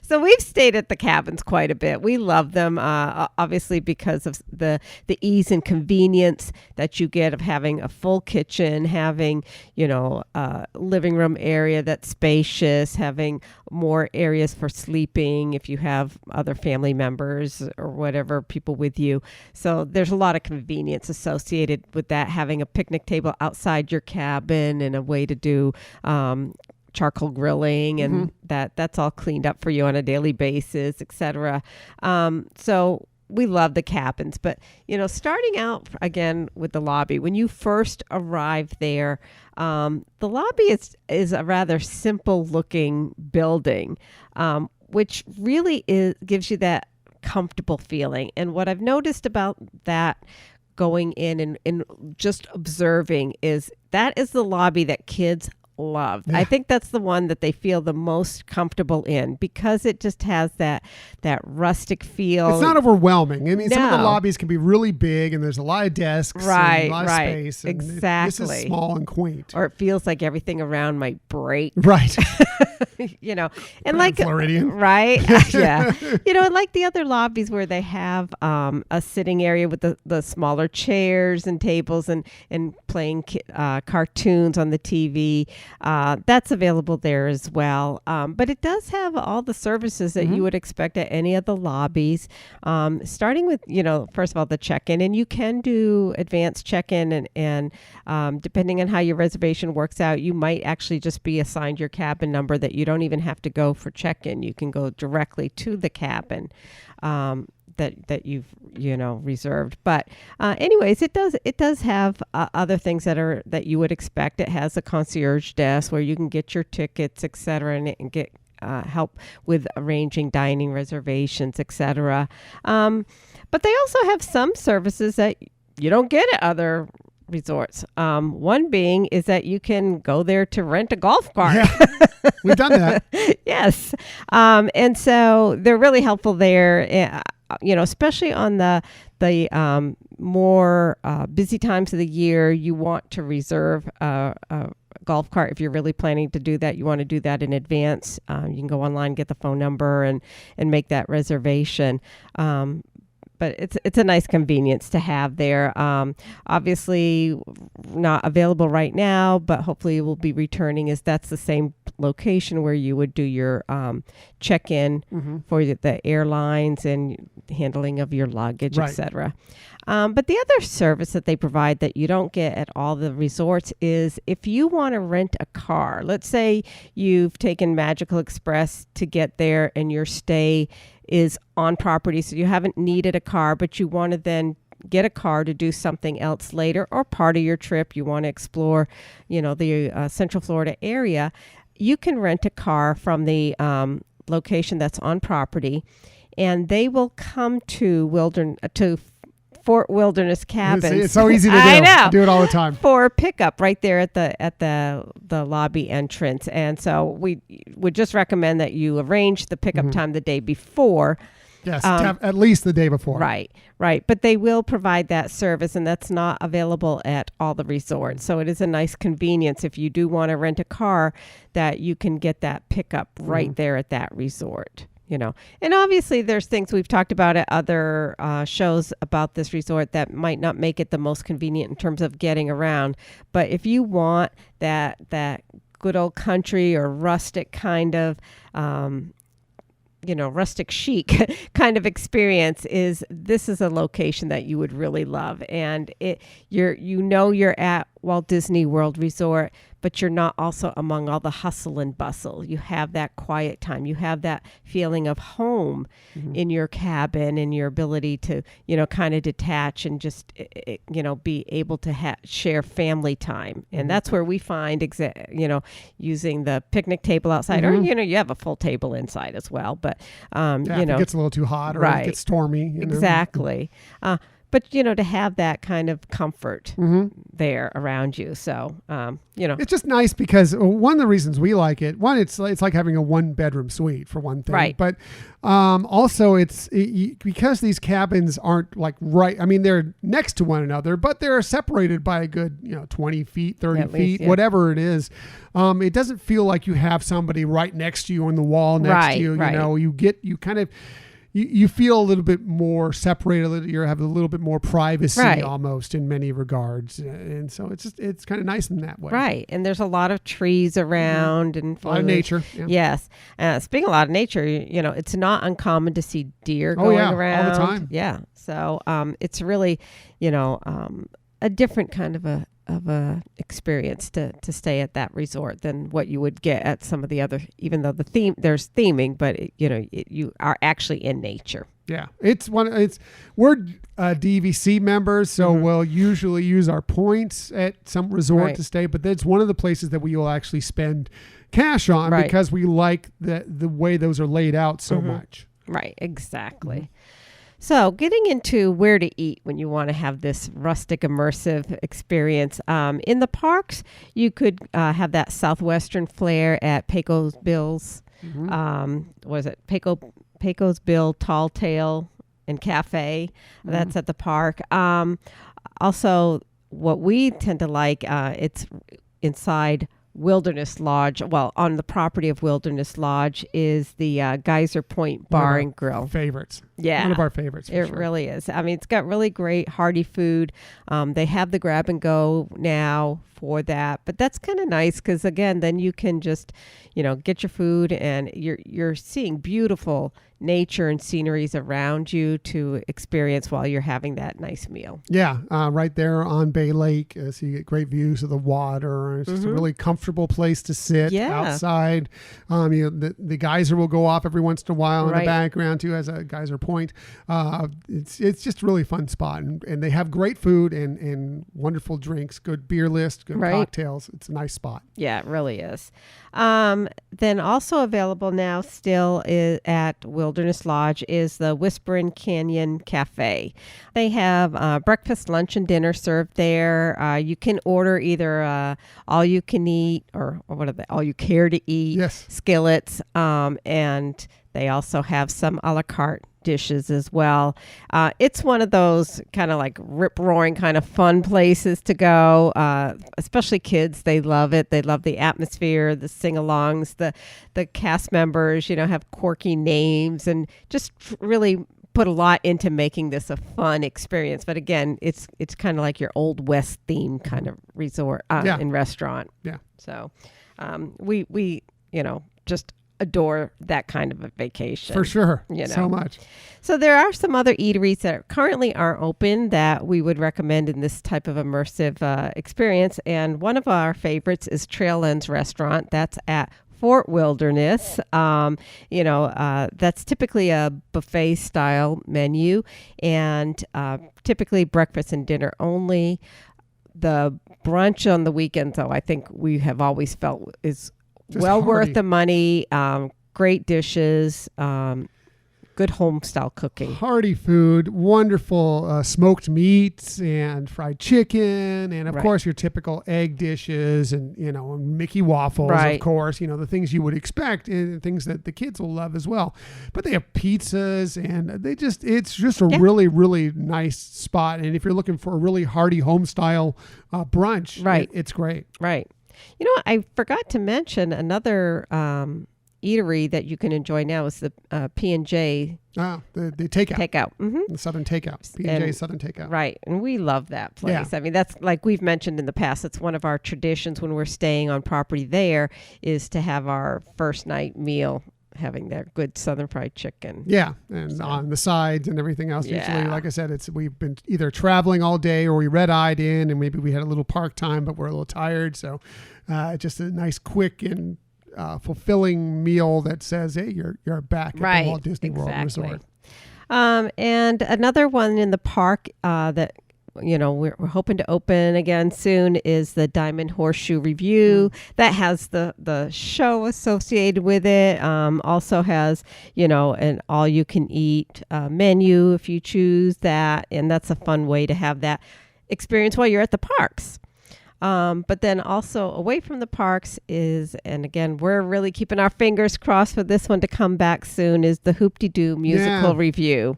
So we've stayed at the cabins quite a bit. We love them, obviously, because of the ease and convenience that you get of having a full kitchen, having, a living room area that's spacious, having more areas for sleeping if you have other family members or whatever, people with you. So there's a lot of convenience associated with that, having a picnic table outside your cabin and a way to do charcoal grilling, and that's all cleaned up for you on a daily basis, etc. So we love the cabins, but starting out again with the lobby, when you first arrive there, the lobby is a rather simple looking building, which really gives you that comfortable feeling. And what I've noticed about that going in and just observing is that is the lobby that kids love. I think that's the one that they feel the most comfortable in because it just has that rustic feel. It's not overwhelming. I mean, some of the lobbies can be really big and there's a lot of desks and a lot of space. And exactly. This is small and quaint. Or it feels like everything around might break. Right. And like Floridian. Right. Yeah. And like the other lobbies where they have a sitting area with the smaller chairs and tables and playing cartoons on the TV. That's available there as well. But it does have all the services that you would expect at any of the lobbies, starting with, first of all, the check-in. And you can do advanced check-in and depending on how your reservation works out, you might actually just be assigned your cabin number that you don't even have to go for check-in. You can go directly to the cabin that you've reserved. But anyways, it does have other things that you would expect. It has a concierge desk where you can get your tickets, etc., and get help with arranging dining reservations, etc. But they also have some services that you don't get at other resorts. One being is that you can go there to rent a golf cart. Yeah, we've done that. Yes. And so they're really helpful there. Especially on the more busy times of the year, you want to reserve a golf cart. If you're really planning to do that, you want to do that in advance. You can go online, get the phone number and make that reservation. But but it's a nice convenience to have there. Obviously not available right now, but hopefully it will be returning, as that's the same location where you would do your check-in for the airlines and handling of your luggage, Right. etc. But the other service that they provide that you don't get at all the resorts is if you want to rent a car. Let's say you've taken Magical Express to get there and your stay is on property, so you haven't needed a car, but you want to then get a car to do something else later, or part of your trip you want to explore, the Central Florida area. You can rent a car from the location that's on property, and they will come to Fort Wilderness Cabins. It's so easy to do. I know. I do it all the time. For pickup right there at the lobby entrance. And so we would just recommend that you arrange the pickup time the day before. Yes, at least the day before. Right. But they will provide that service, and that's not available at all the resorts. So it is a nice convenience if you do want to rent a car, that you can get that pickup right there at that resort. And obviously there's things we've talked about at other shows about this resort that might not make it the most convenient in terms of getting around. But if you want that good old country or rustic kind of rustic chic kind of experience, this is a location that you would really love. And you're at Walt Disney World Resort, but you're not also among all the hustle and bustle. You have that quiet time. You have that feeling of home in your cabin, and your ability to, kind of detach and just, be able to share family time. And that's where we find, using the picnic table outside, or, you have a full table inside as well. But, if it gets a little too hot or it gets stormy. Exactly. But, to have that kind of comfort there around you. So, It's just nice because one of the reasons we like it, one, it's like having a 1-bedroom suite for one thing. Right. But also because these cabins aren't they're next to one another, but they're separated by a good, 20 feet, 30 At feet, least, yeah. whatever it is. It doesn't feel like you have somebody right next to you on the wall next to you. Right. You feel a little bit more separated. You have a little bit more privacy almost in many regards. And so it's kind of nice in that way. Right. And there's a lot of trees around and a lot of nature. Yeah. Yes. Speaking of a lot of nature, it's not uncommon to see deer going around. All the time. Yeah. So it's really, a different kind of a experience to stay at that resort than what you would get at some of the other, even though there's theming, but you are actually in nature. Yeah, we're DVC members, so we'll usually use our points at some resort to stay, but that's one of the places that we will actually spend cash on because we like the way those are laid out so much. Right, exactly. So getting into where to eat when you want to have this rustic immersive experience. In the parks, you could have that southwestern flair at Pecos Bill's. Pecos Bill Tall Tale and Cafe. That's at the park. Also, what we tend to like, it's inside Wilderness Lodge. Well, on the property of Wilderness Lodge is the Geyser Point Bar and Grill. Favorites. Yeah. One of our favorites. It really is. I mean, it's got really great hearty food. They have the grab and go now for that, but that's kind of nice because again, then you can just, get your food and you're seeing beautiful nature and sceneries around you to experience while you're having that nice meal. Yeah, right there on Bay Lake, so you get great views of the water. It's just a really comfortable place to sit outside. The geyser will go off every once in a while in the background too, as a geyser point. It's just a really fun spot, and they have great food and wonderful drinks, good beer list, good cocktails. It's a nice spot. Yeah, it really is. Then also available now still is at Wilderness Lodge is the Whispering Canyon Cafe. They have breakfast, lunch, and dinner served there. You can order either all you can eat or what are they? All you care to eat skillets. And they also have some a la carte dishes as well. It's one of those kind of like rip-roaring kind of fun places to go, especially kids. They love it. They love the atmosphere, the sing-alongs, the cast members, have quirky names and just really put a lot into making this a fun experience. But again, it's kind of like your Old West theme kind of resort and restaurant. Yeah. So we just adore that kind of a vacation. For sure. You know. So much. So there are some other eateries that currently aren't open that we would recommend in this type of immersive experience. And one of our favorites is Trailends Restaurant. That's at Fort Wilderness. That's typically a buffet style menu and typically breakfast and dinner only. The brunch on the weekends, though, I think we have always felt is just well worth the money. Great dishes, good home style cooking. Hearty food, wonderful smoked meats and fried chicken, and of course your typical egg dishes and Mickey waffles, of course, the things you would expect and things that the kids will love as well. But they have pizzas and it's just a really, really nice spot. And if you're looking for a really hearty home style brunch, it's great. Right. I forgot to mention another eatery that you can enjoy now is the P&J. The takeout. Mm-hmm. The Southern Takeout. P&J Southern Takeout. Right. And we love that place. Yeah. I mean, that's like we've mentioned in the past. It's one of our traditions when we're staying on property there is to have our first night meal having their good Southern fried chicken. Yeah. And on the sides and everything else. Usually, like I said, we've been either traveling all day or we red-eyed in and maybe we had a little park time, but we're a little tired. So just a nice, quick and fulfilling meal that says, hey, you're back at the Walt Disney World Resort. And another one in the park that we're hoping to open again soon is the Diamond Horseshoe Review. That has the show associated with it. Also has an all you can eat menu if you choose that, and that's a fun way to have that experience while you're at the parks. But then also away from the parks is, and again, we're really keeping our fingers crossed for this one to come back soon, is the Hoop-de-Doo musical review.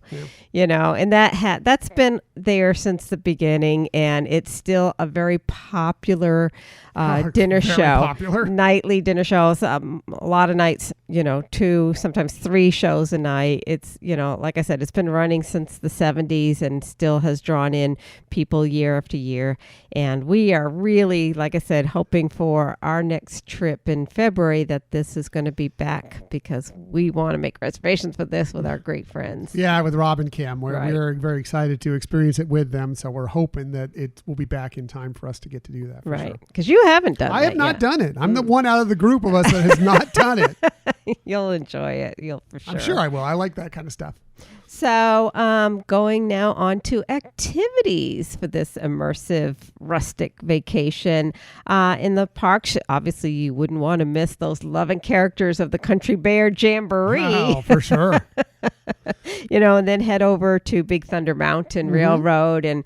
Yeah. And that's been there since the beginning, and it's still a very popular dinner show. Popular. Nightly dinner shows. A lot of nights, 2, sometimes 3 shows a night. It's, like I said, it's been running since the 70s and still has drawn in people year after year. And we are really, like I said, hoping for our next trip in February that this is going to be back because we want to make reservations for this with our great friends. Yeah, with Rob and Kim. We're very excited to experience it with them. So we're hoping that it will be back in time for us to get to do that. Right. Because you haven't done it. I have not done it. I'm the one out of the group of us that has not done it. You'll enjoy it. For sure. I'm sure I will. I like that kind of stuff. So going now on to activities for this immersive rustic vacation. In the parks, obviously you wouldn't want to miss those loving characters of the Country Bear Jamboree. Oh, for sure. And then head over to Big Thunder Mountain Railroad and,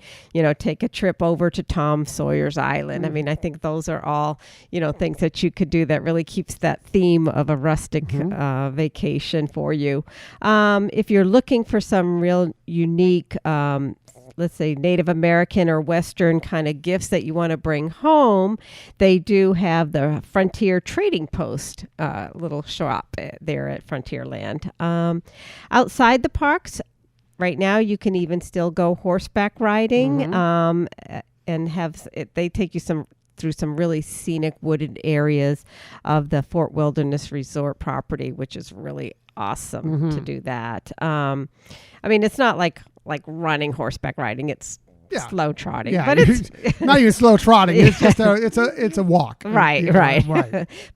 take a trip over to Tom Sawyer's Island. I mean, I think those are all, things that you could do that really keeps that theme of a rustic vacation for you. If you're looking for some real unique, let's say Native American or Western kind of gifts that you want to bring home, they do have the Frontier Trading Post little shop there at Frontierland. Outside the parks, right now you can even still go horseback riding and they take you through some really scenic wooded areas of the Fort Wilderness Resort property, which is really awesome to do that. I mean, it's not like running horseback riding. It's slow trotting, but it's not even slow trotting. It's just it's a walk. Right.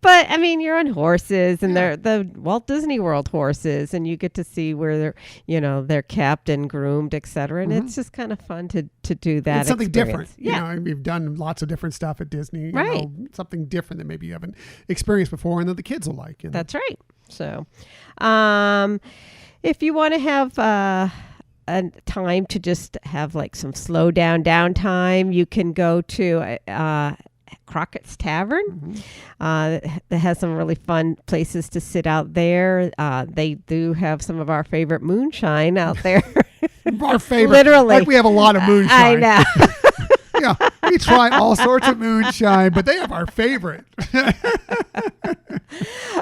But I mean, you're on horses, and they're the Walt Disney World horses, and you get to see where they're kept and groomed, etc. And it's just kind of fun to do that. It's something experience. different. We've done lots of different stuff at Disney. Right. Something different that maybe you haven't experienced before, and that the kids will like. That's right. So, if you want to have a time to just have like some slow downtime, you can go to Crockett's Tavern. That has some really fun places to sit out there. They do have some of our favorite moonshine out there. Our favorite. Literally. Like we have a lot of moonshine. I know. We try all sorts of moonshine, but they have our favorite.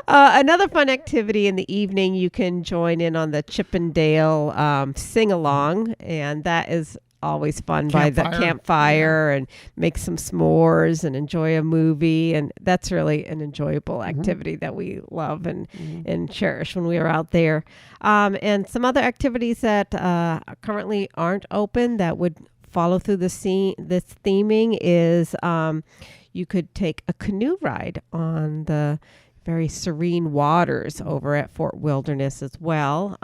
Another fun activity in the evening, you can join in on the Chippendale sing-along, and that is always fun by the campfire and make some s'mores and enjoy a movie. And that's really an enjoyable activity that we love and cherish when we are out there. And some other activities that currently aren't open that would follow through this theming is you could take a canoe ride on the very serene waters over at Fort Wilderness as well.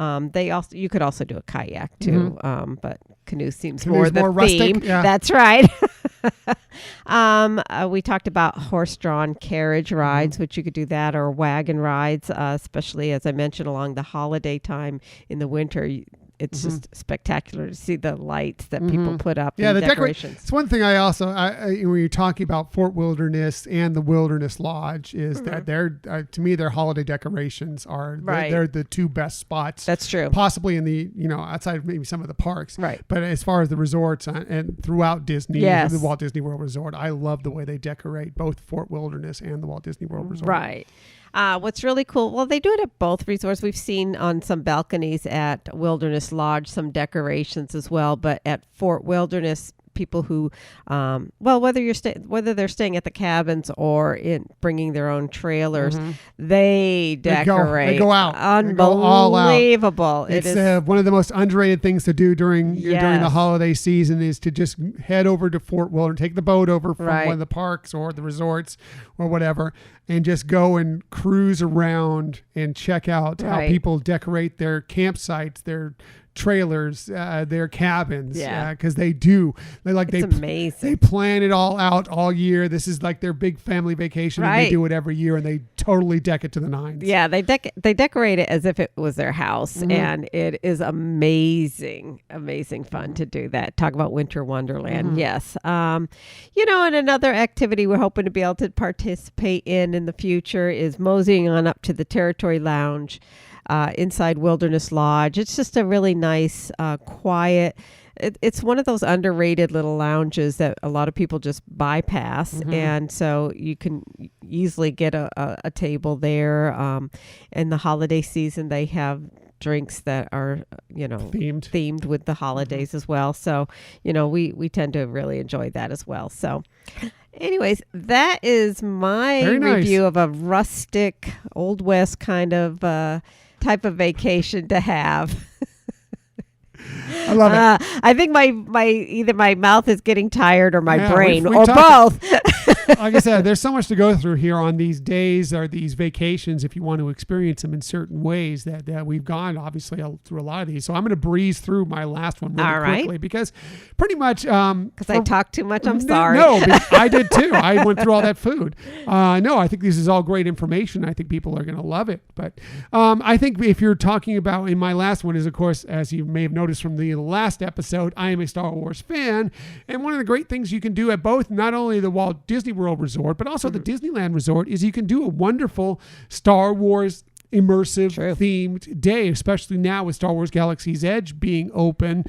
You could also do a kayak too, but canoe seems more the theme. Yeah. That's right. We talked about horse-drawn carriage rides, which you could do that, or wagon rides, especially as I mentioned along the holiday time in the winter. It's just spectacular to see the lights that people put up. Yeah, and the decorations. It's one thing I also, when you're talking about Fort Wilderness and the Wilderness Lodge, is that they're, to me, their holiday decorations are, they're the two best spots. That's true. Possibly in the, outside of maybe some of the parks. Right. But as far as the resorts and throughout Disney, the Walt Disney World Resort, I love the way they decorate both Fort Wilderness and the Walt Disney World Resort. Right. What's really cool, well, they do it at both resorts. We've seen on some balconies at Wilderness Lodge some decorations as well, but at Fort Wilderness, people who, whether they're staying at the cabins or bringing their own trailers, they decorate. They go out. Unbelievable. They go all out. It it's is one of the most underrated things to do during the holiday season is to just head over to Fort Wilderness, take the boat over from one of the parks or the resorts or whatever, and just go and cruise around and check out how people decorate their campsites, their trailers, their cabins, because it's amazing. They plan it all out all year. This is like their big family vacation, and they do it every year, and they totally deck it to the nines. Yeah, they decorate it as if it was their house, and it is amazing fun to do that. Talk about winter wonderland. Yes. And another activity we're hoping to be able to participate in the future is moseying on up to the Territory Lounge inside Wilderness Lodge. It's just a really nice, quiet. It's one of those underrated little lounges that a lot of people just bypass, and so you can easily get a table there. In the holiday season, they have drinks that are themed with the holidays as well. So we tend to really enjoy that as well. So. Anyways, that is my review of a rustic, Old West kind of type of vacation to have. I love it. I think either my mouth is getting tired or my brain or both. Like I said, there's so much to go through here on these days or these vacations if you want to experience them in certain ways that we've gone obviously through a lot of these. So I'm going to breeze through my last one really quickly because pretty much... Because I talked too much, I'm sorry. No, I did too. I went through all that food. No, I think this is all great information. I think people are going to love it. But I think if you're talking about, in my last one is, of course, as you may have noticed from the last episode, I am a Star Wars fan. And one of the great things you can do at both, not only the Walt Disney World Resort, but also the Disneyland Resort, is you can do a wonderful Star Wars immersive themed day, especially now with Star Wars Galaxy's Edge being open.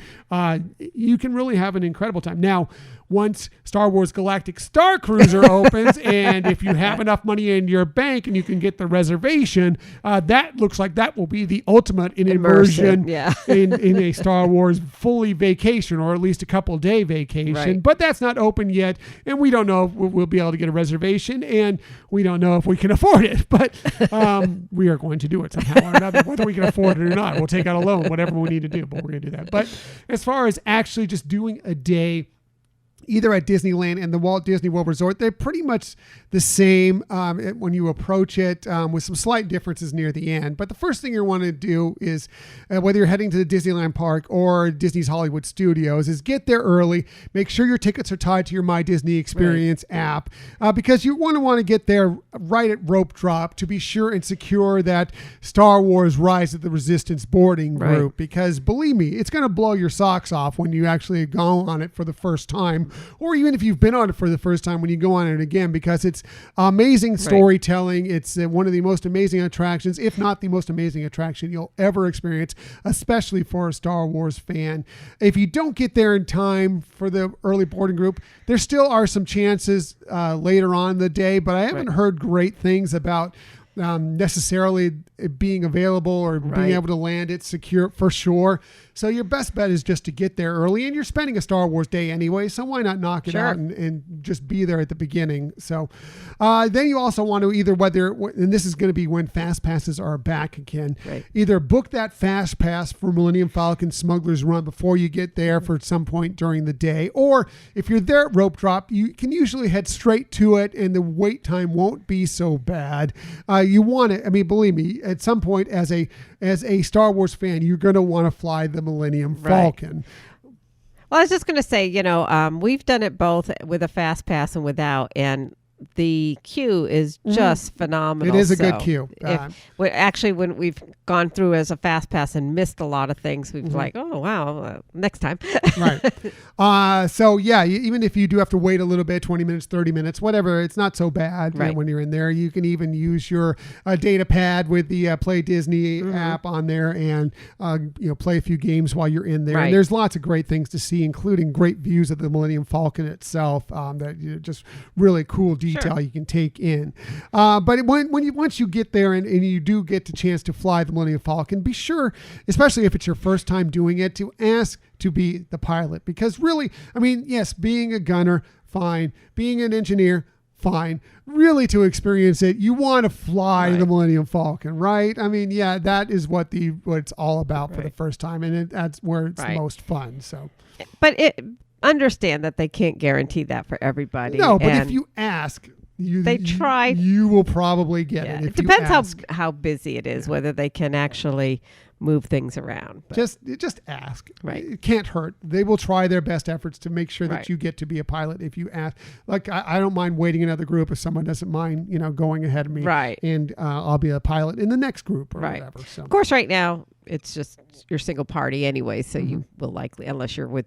You can really have an incredible time. Now, once Star Wars Galactic Star Cruiser opens, and if you have enough money in your bank and you can get the reservation, that looks like that will be the ultimate in immersion in a Star Wars fully vacation, or at least a couple-day vacation. Right. But that's not open yet, and we don't know if we'll be able to get a reservation, and we don't know if we can afford it. But we are going to do it somehow or another, whether we can afford it or not. We'll take out a loan, whatever we need to do, but we're going to do that. But as far as actually just doing a day either at Disneyland and the Walt Disney World Resort, they're pretty much the same when you approach it, with some slight differences near the end. But the first thing you want to do is, whether you're heading to the Disneyland Park or Disney's Hollywood Studios, is get there early. Make sure your tickets are tied to your My Disney Experience app, because you want to get there right at rope drop to be sure and secure that Star Wars Rise of the Resistance boarding group. Because believe me, it's going to blow your socks off when you actually go on it for the first time, or even if you've been on it for the first time when you go on it again, because it's amazing storytelling. It's one of the most amazing attractions, if not the most amazing attraction you'll ever experience, especially for a Star Wars fan. If you don't get there in time for the early boarding group, there still are some chances later on in the day, but I haven't heard great things about necessarily it being available or being able to land it secure for sure. So your best bet is just to get there early, and you're spending a Star Wars day anyway, so why not knock it out and just be there at the beginning. So then you also want to and this is going to be when fast passes are back again, either book that fast pass for Millennium Falcon Smuggler's Run before you get there for some point during the day, or if you're there at Rope Drop, you can usually head straight to it and the wait time won't be so bad. You want it, I mean, believe me, at some point as a Star Wars fan, you're going to want to fly the Millennium Falcon. Well, I was just going to say, we've done it both with a fast pass and without, and the queue is just phenomenal. It is a good queue. Actually, when we've gone through as a fast pass and missed a lot of things, we've like, oh, wow, next time. So, yeah, even if you do have to wait a little bit, 20 minutes, 30 minutes, whatever, it's not so bad when you're in there. You can even use your data pad with the Play Disney app on there and play a few games while you're in there. And there's lots of great things to see, including great views of the Millennium Falcon itself that just really cool detail you can take in. But once you get there and you do get the chance to fly the Millennium Falcon, be sure, especially if it's your first time doing it, to ask to be the pilot. Because really, I mean, yes, being a gunner, fine. Being an engineer, fine. Really, to experience it, you want to fly the Millennium Falcon, right? I mean, yeah, that is what it's all about for the first time, and that's where it's most fun. So, but understand that they can't guarantee that for everybody. No, but if you ask, you will probably get it. It depends how busy it is, whether they can actually move things around. But just ask. It can't hurt. They will try their best efforts to make sure that you get to be a pilot if you ask. Like I don't mind waiting another group if someone doesn't mind, going ahead of me. And I'll be a pilot in the next group or whatever. So of course, right now it's just your single party anyway, so you will likely, unless you're with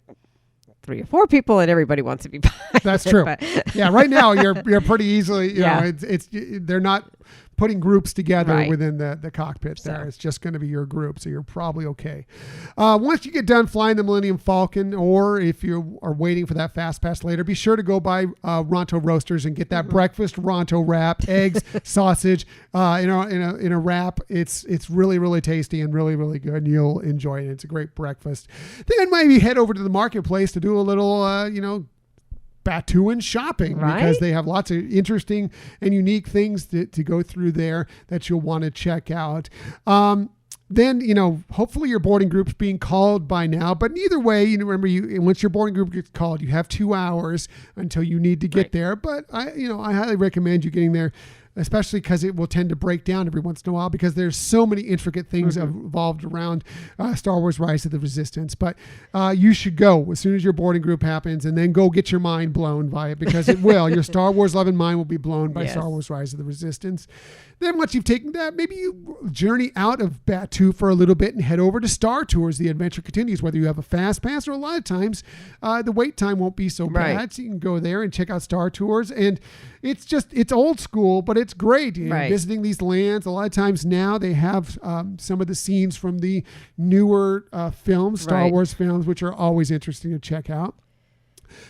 3 or 4 people and everybody wants to be pilot. That's true. Yeah, right now you're pretty easily, know, they're not putting groups together within the cockpit there. It's just going to be your group, so you're probably okay. Once you get done flying the Millennium Falcon, or if you are waiting for that fast pass later, be sure to go by Ronto Roasters and get that breakfast Ronto wrap, eggs, sausage, in a wrap. It's really, really tasty and really, really good, and you'll enjoy it. It's a great breakfast. Then maybe head over to the marketplace to do a little, Batuan shopping, because they have lots of interesting and unique things to go through there that you'll want to check out. Then, hopefully your boarding group's being called by now, but either way, remember once your boarding group gets called, you have 2 hours until you need to get there. But I highly recommend you getting there, especially because it will tend to break down every once in a while, because there's so many intricate things involved around Star Wars Rise of the Resistance. But you should go as soon as your boarding group happens, and then go get your mind blown by it, because it will. Your Star Wars loving mind will be blown by Star Wars Rise of the Resistance. Then once you've taken that, maybe you journey out of Batuu for a little bit and head over to Star Tours. The adventure continues, whether you have a fast pass, or a lot of times the wait time won't be so bad. So you can go there and check out Star Tours. And it's old school, but it's great. Visiting these lands, a lot of times now they have some of the scenes from the newer films, Star Wars films, which are always interesting to check out.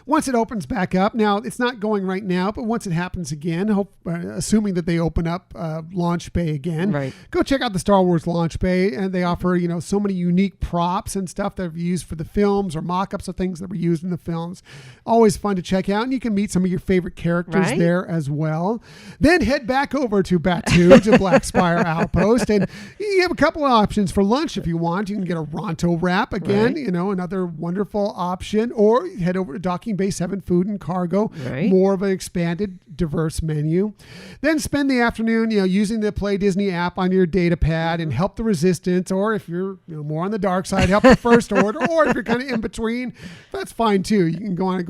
Once it opens back up, now it's not going right now, but once it happens again, assuming that they open up Launch Bay again, go check out the Star Wars Launch Bay, and they offer so many unique props and stuff that are used for the films, or mock-ups of things that were used in the films. Always fun to check out, and you can meet some of your favorite characters there as well. Then head back over to Batuu to Black Spire Outpost, and you have a couple of options for lunch if you want. You can get a Ronto wrap again, another wonderful option, or head over to Docking Bay 7 Food and Cargo, more of an expanded diverse menu. Then spend the afternoon, using the Play Disney app on your data pad and help the Resistance, or if you're more on the dark side, help the First Order, or if you're kind of in between, that's fine too. You can go on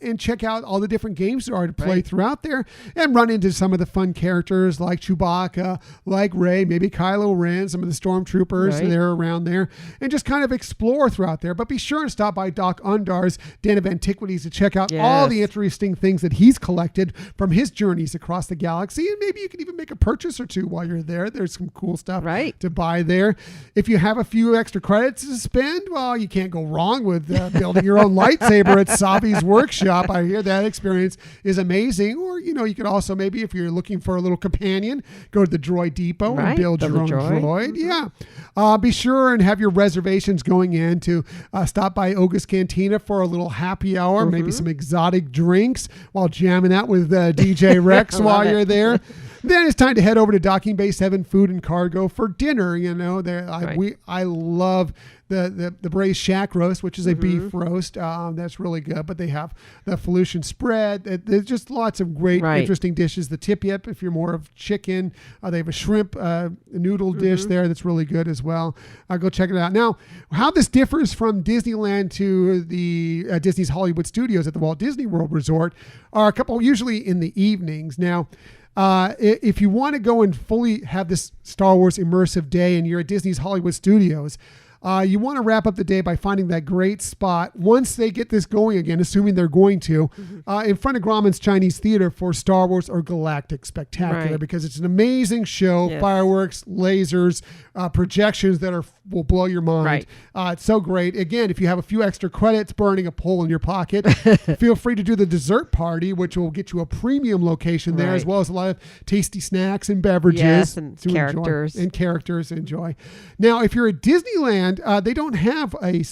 and check out all the different games there are to play throughout there, and run into some of the fun characters like Chewbacca, like Rey, maybe Kylo Ren, some of the stormtroopers that are around there, and just kind of explore throughout there. But be sure and stop by Doc Undar's Den of Antiquities to check out all the interesting things that he's collected from his journeys across the galaxy. And maybe you can even make a purchase or two while you're there. There's some cool stuff to buy there. If you have a few extra credits to spend, well, you can't go wrong with building your own lightsaber at Savi's workshop. I hear that experience is amazing. Or, you could also, maybe if you're looking for a little companion, go to the Droid Depot and build your own droid. Yeah. Be sure and have your reservations going in to stop by Oga's Cantina for a little happy hour, maybe some exotic drinks while jamming out with DJ Rex while you're there. Then it's time to head over to Docking Bay 7 Food and Cargo for dinner. I love the braised shack roast, which is a beef roast. That's really good. But they have the Felucian spread. There's just lots of great, interesting dishes. The tip yip, if you're more of chicken. They have a shrimp noodle dish there that's really good as well. Go check it out. Now, how this differs from Disneyland to the Disney's Hollywood Studios at the Walt Disney World Resort are a couple, usually in the evenings. Now, if you want to go and fully have this Star Wars immersive day and you're at Disney's Hollywood Studios, you want to wrap up the day by finding that great spot once they get this going again, assuming they're going to, in front of Grauman's Chinese Theater for Star Wars or Galactic Spectacular, because it's an amazing show, fireworks, lasers, projections that will blow your mind. It's so great. Again, if you have a few extra credits burning a hole in your pocket, feel free to do the dessert party, which will get you a premium location there, as well as a lot of tasty snacks and beverages and characters. Enjoy. Now, if you're at Disneyland, they don't have a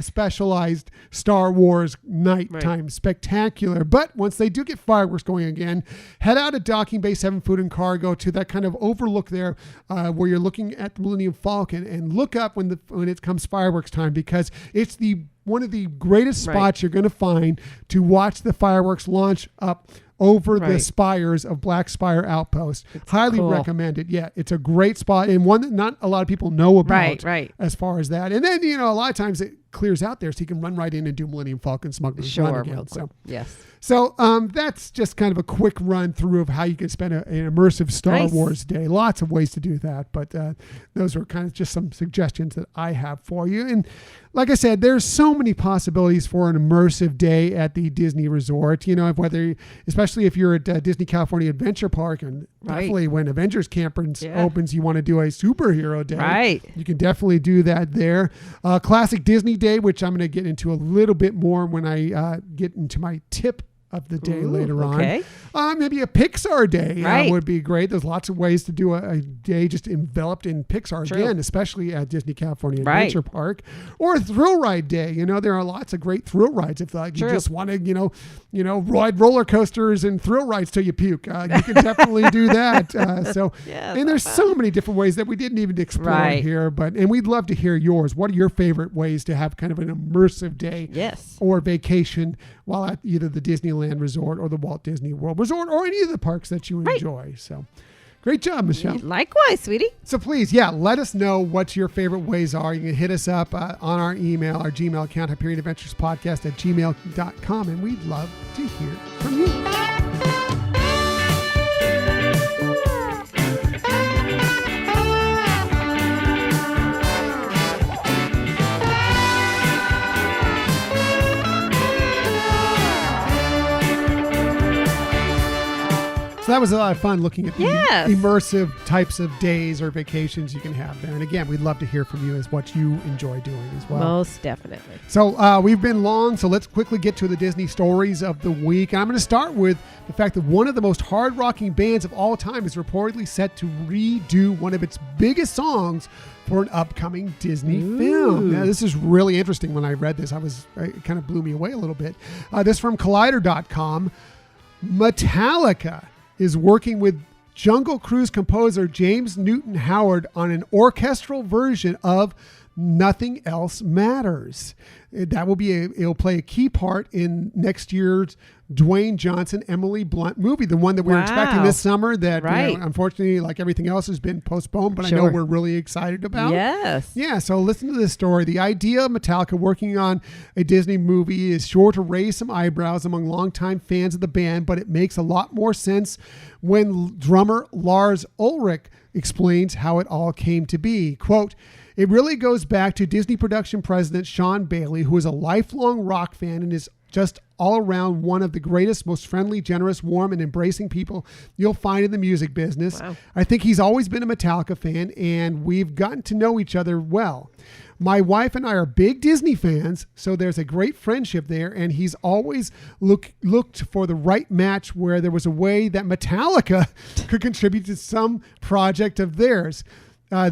specialized Star Wars nighttime spectacular, but once they do get fireworks going again, head out at Docking Bay 7 Food and Cargo to that kind of overlook there where you're looking at the Millennium Falcon, and look up when it comes fireworks time, because it's one of the greatest spots you're going to find to watch the fireworks launch up over the spires of Black Spire Outpost. Highly recommend it. Yeah, it's a great spot, and one that not a lot of people know about as far as that. And then, a lot of times it clears out there so you can run right in and do Millennium Falcon Smuggler's Run again. So that's just kind of a quick run through of how you can spend an immersive Star Wars day. Lots of ways to do that, but those are kind of just some suggestions that I have for you. And like I said, there's so many possibilities for an immersive day at the Disney Resort. Especially if you're at Disney California Adventure Park, and definitely when Avengers Camp opens, you want to do a superhero day. You can definitely do that there. Classic Disney Day, which I'm going to get into a little bit more when I get into my tip of the day later on. Maybe a Pixar day would be great. There's lots of ways to do a day just enveloped in Pixar again, especially at Disney California Adventure Park. Or a thrill ride day. There are lots of great thrill rides if you just want to, ride roller coasters and thrill rides till you puke. You can definitely do that. And there's so many different ways that we didn't even explore here, and we'd love to hear yours. What are your favorite ways to have kind of an immersive day or vacation while at either the Disneyland Resort or the Walt Disney World Resort or any of the parks that you enjoy? So great job, Michelle. Likewise, sweetie. So please, let us know what your favorite ways are. You can hit us up on our email, our Gmail account, HyperionAdventurespodcast@gmail.com, and we'd love to hear from you. So that was a lot of fun looking at the immersive types of days or vacations you can have there. And again, we'd love to hear from you as what you enjoy doing as well. Most definitely. So we've been long, so let's quickly get to the Disney stories of the week. And I'm going to start with the fact that one of the most hard-rocking bands of all time is reportedly set to redo one of its biggest songs for an upcoming Disney film. Now, this is really interesting. When I read this, it kind of blew me away a little bit. This from Collider.com. Metallica is working with Jungle Cruise composer James Newton Howard on an orchestral version of Nothing Else Matters. It'll play a key part in next year's Dwayne Johnson, Emily Blunt movie, the one that we were expecting this summer that unfortunately, like everything else, has been postponed, but I know we're really excited about. Yes. Yeah, so listen to this story. The idea of Metallica working on a Disney movie is sure to raise some eyebrows among longtime fans of the band, but it makes a lot more sense when drummer Lars Ulrich explains how it all came to be. Quote, "It really goes back to Disney production president Sean Bailey, who is a lifelong rock fan and is just all around one of the greatest, most friendly, generous, warm, and embracing people you'll find in the music business. Wow. I think he's always been a Metallica fan, and we've gotten to know each other well. My wife and I are big Disney fans, so there's a great friendship there, and he's always looked for the right match where there was a way that Metallica could contribute to some project of theirs.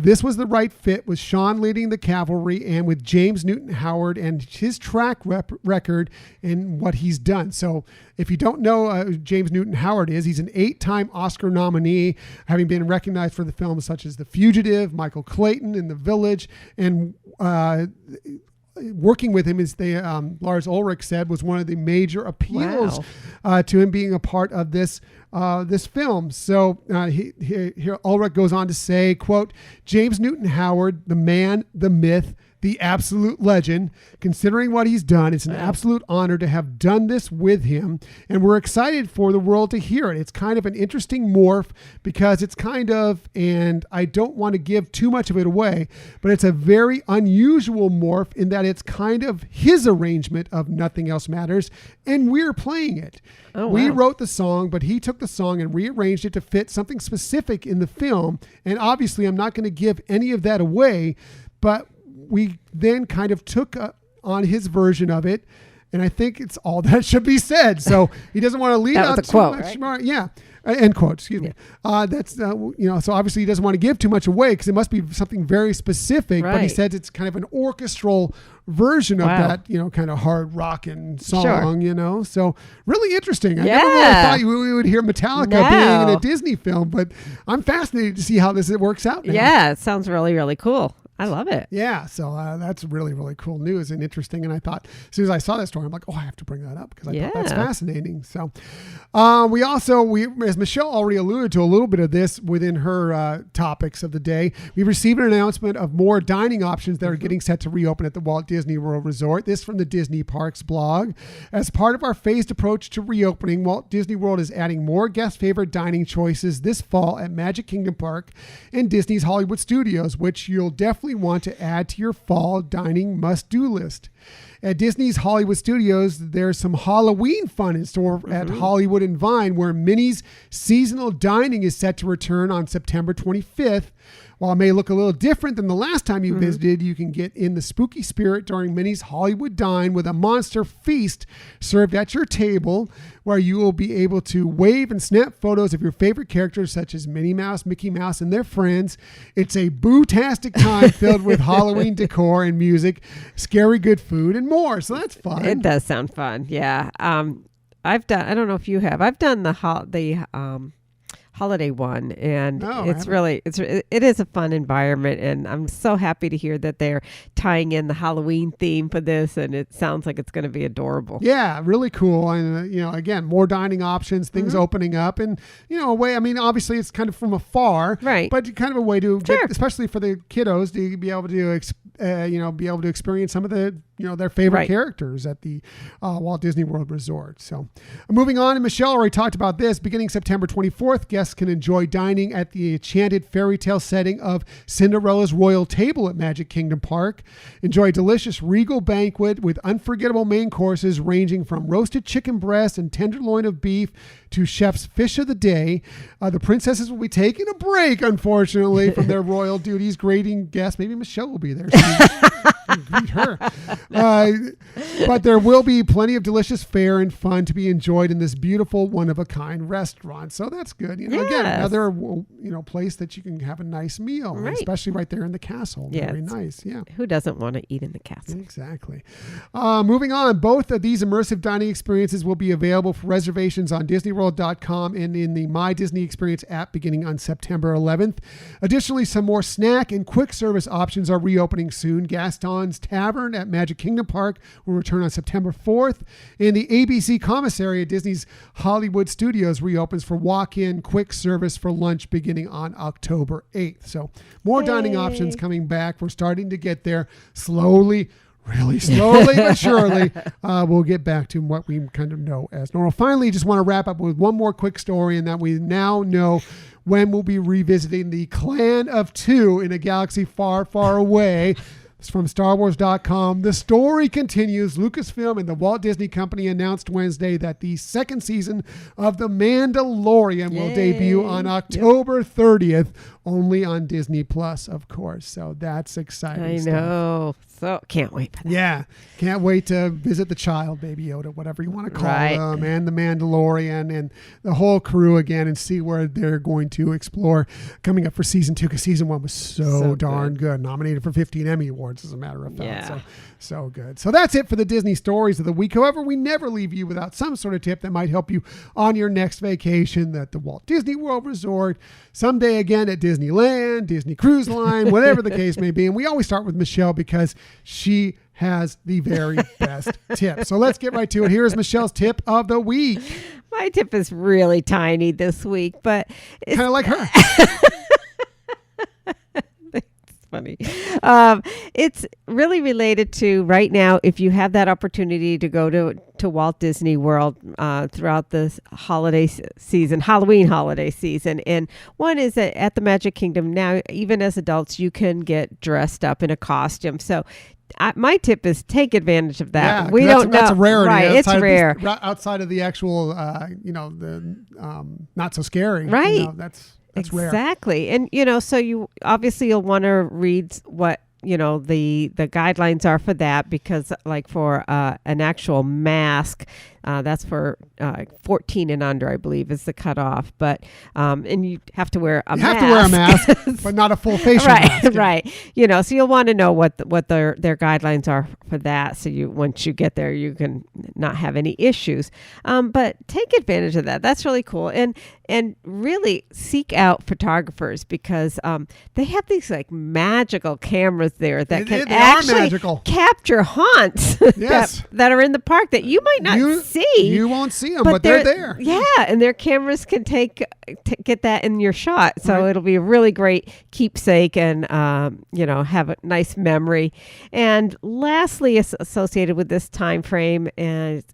This was the right fit, with Sean leading the cavalry and with James Newton Howard and his track record and what he's done." So if you don't know who James Newton Howard is, he's an 8-time Oscar nominee, having been recognized for the films such as The Fugitive, Michael Clayton, and The Village. And working with him, as Lars Ulrich said, was one of the major appeals to him being a part of this film. So here Ulrich goes on to say, quote, "James Newton Howard, the man, the myth, the absolute legend. Considering what he's done, it's an absolute honor to have done this with him, and we're excited for the world to hear it. It's kind of an interesting morph because it's kind of, and I don't want to give too much of it away, but it's a very unusual morph in that it's kind of his arrangement of Nothing Else Matters, and we're playing it. We wrote the song, but he took the song and rearranged it to fit something specific in the film, and obviously I'm not going to give any of that away, but we then kind of took on his version of it, and I think it's all that should be said." So he doesn't want to leave out too much more. Yeah. End quote, excuse me. That's, so obviously he doesn't want to give too much away because it must be something very specific, but he said it's kind of an orchestral version of that, kind of hard rockin' song, so really interesting. I never really thought we would hear Metallica being in a Disney film, but I'm fascinated to see how this works out now. Yeah, it sounds really, really cool. I love it. Yeah, so that's really, really cool news and interesting. And I thought, as soon as I saw that story, I'm like, I have to bring that up because I thought that's fascinating. So we as Michelle already alluded to a little bit of this within her topics of the day, we received an announcement of more dining options that are getting set to reopen at the Walt Disney World Resort. This from the Disney Parks blog. As part of our phased approach to reopening, Walt Disney World is adding more guest favorite dining choices this fall at Magic Kingdom Park and Disney's Hollywood Studios, which you'll definitely want to add to your fall dining must-do list. At Disney's Hollywood Studios, there's some Halloween fun in store at Hollywood and Vine, where Minnie's seasonal dining is set to return on September 25th. While it may look a little different than the last time you visited, you can get in the spooky spirit during Minnie's Hollywood Dine with a monster feast served at your table, where you will be able to wave and snap photos of your favorite characters such as Minnie Mouse, Mickey Mouse, and their friends. It's a boo-tastic time filled with Halloween decor and music, scary good food, and more. So that's fun. It does sound fun. Yeah. I don't know if you have. I've done the holiday one, and it is a fun environment, and I'm so happy to hear that they're tying in the Halloween theme for this, and it sounds like it's going to be adorable. Yeah, really cool. And again, more dining options, things opening up, and a way, obviously it's kind of from afar, right, but kind of a way to get, especially for the kiddos, to be able to experience some of the their favorite characters at the Walt Disney World Resort. So moving on, and Michelle already talked about this, beginning September 24th, guests can enjoy dining at the enchanted fairy tale setting of Cinderella's Royal Table at Magic Kingdom Park. Enjoy a delicious regal banquet with unforgettable main courses ranging from roasted chicken breast and tenderloin of beef to chef's fish of the day. The princesses will be taking a break, unfortunately, from their royal duties, greeting guests. Maybe Michelle will be there. Greet her. But there will be plenty of delicious fare and fun to be enjoyed in this beautiful one-of-a-kind restaurant. So that's good. Again, another place that you can have a nice meal, especially right there in the castle. Very nice. Yeah. Who doesn't want to eat in the castle? Exactly. Moving on, both of these immersive dining experiences will be available for reservations on DisneyWorld.com and in the My Disney Experience app beginning on September 11th. Additionally, some more snack and quick service options are reopening soon. Gaston's Tavern at Magic Kingdom Park will return on September 4th. And the ABC Commissary at Disney's Hollywood Studios reopens for walk-in quick service for lunch beginning on October 8th. So more dining options coming back. We're starting to get there slowly. Really slowly but surely, we'll get back to what we kind of know as normal. Finally, just want to wrap up with one more quick story, and that we now know when we'll be revisiting the Clan of Two in a galaxy far, far away. It's from StarWars.com. The story continues. Lucasfilm and the Walt Disney Company announced Wednesday that the second season of The Mandalorian will debut on October 30th, only on Disney Plus, of course. So that's exciting stuff. I know. So can't wait for that. Yeah. Can't wait to visit the child, Baby Yoda, whatever you want to call them, and the Mandalorian and the whole crew again, and see where they're going to explore coming up for season 2, because season 1 was so darn good. Nominated for 15 Emmy Awards, as a matter of fact. So good. So that's it for the Disney Stories of the Week. However, we never leave you without some sort of tip that might help you on your next vacation at the Walt Disney World Resort, someday again at Disneyland, Disney Cruise Line, whatever the case may be. And we always start with Michelle because she has the very best tip. So let's get right to it. Here is Michelle's tip of the week. My tip is really tiny this week, but it's kind of like her. Funny. It's really related to right now, if you have that opportunity to go to Walt Disney World throughout this holiday season, Halloween holiday season. And one is that at the Magic Kingdom now, even as adults, you can get dressed up in a costume. So my tip is take advantage of that. Yeah, we don't know. That's a rarity. Right, it's rare. Outside of the actual, the not so scary. Right. That's exactly. rare. And, so you'll want to read what, the guidelines are for that, because like for an actual mask, that's for 14 and under, I believe, is the cutoff. But and you have to wear a mask. You have to wear a mask, but not a full facial mask. Right. So you'll want to know what their guidelines are for that. So once you get there, you can not have any issues. But take advantage of that. That's really cool. And really seek out photographers, because they have these like magical cameras there that can actually capture haunts that are in the park that you might not see. You won't see them, but they're there. Yeah, and their cameras can get that in your shot. So it'll be a really great keepsake and, have a nice memory. And lastly, associated with this time frame, and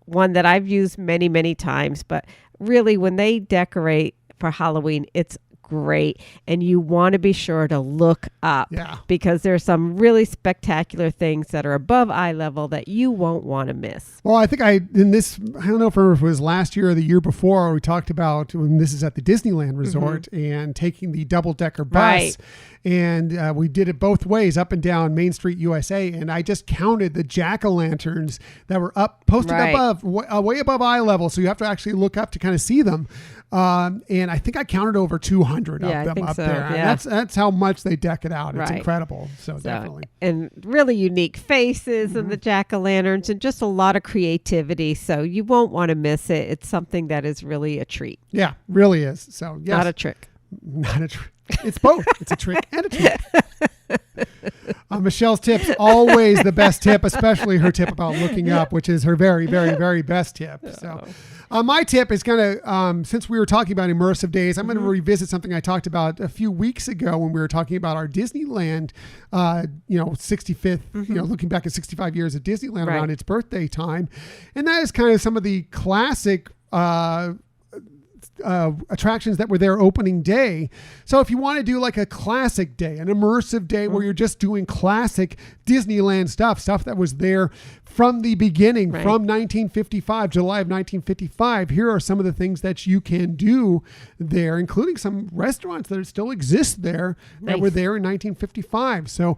one that I've used many, many times, but really when they decorate for Halloween, it's great, and you want to be sure to look up, because there's some really spectacular things that are above eye level that you won't want to miss. Well, I think I don't know if it was last year or the year before, we talked about when this is at the Disneyland Resort and taking the double-decker bus. And we did it both ways, up and down Main Street, USA. And I just counted the jack-o'-lanterns that were posted above, way above eye level. So you have to actually look up to kind of see them. And I think I counted over 200 of them up there. Yeah. And that's how much they deck it out. It's incredible. So definitely. And really unique faces in the jack-o'-lanterns, and just a lot of creativity. So you won't want to miss it. It's something that is really a treat. Yeah, really is. So yes. Not a trick. Not a trick. It's both. It's a trick and a trick. Michelle's tip's always the best tip, especially her tip about looking up, which is her very, very, very best tip. So my tip is going to, since we were talking about immersive days, I'm going to revisit something I talked about a few weeks ago when we were talking about our Disneyland, 65th, looking back at 65 years of Disneyland around its birthday time. And that is kind of some of the classic attractions that were there opening day. So if you want to do like a classic day, an immersive day where you're just doing classic Disneyland stuff that was there from the beginning, from 1955, July of 1955, here are some of the things that you can do there, including some restaurants that still exist there that were there in 1955. So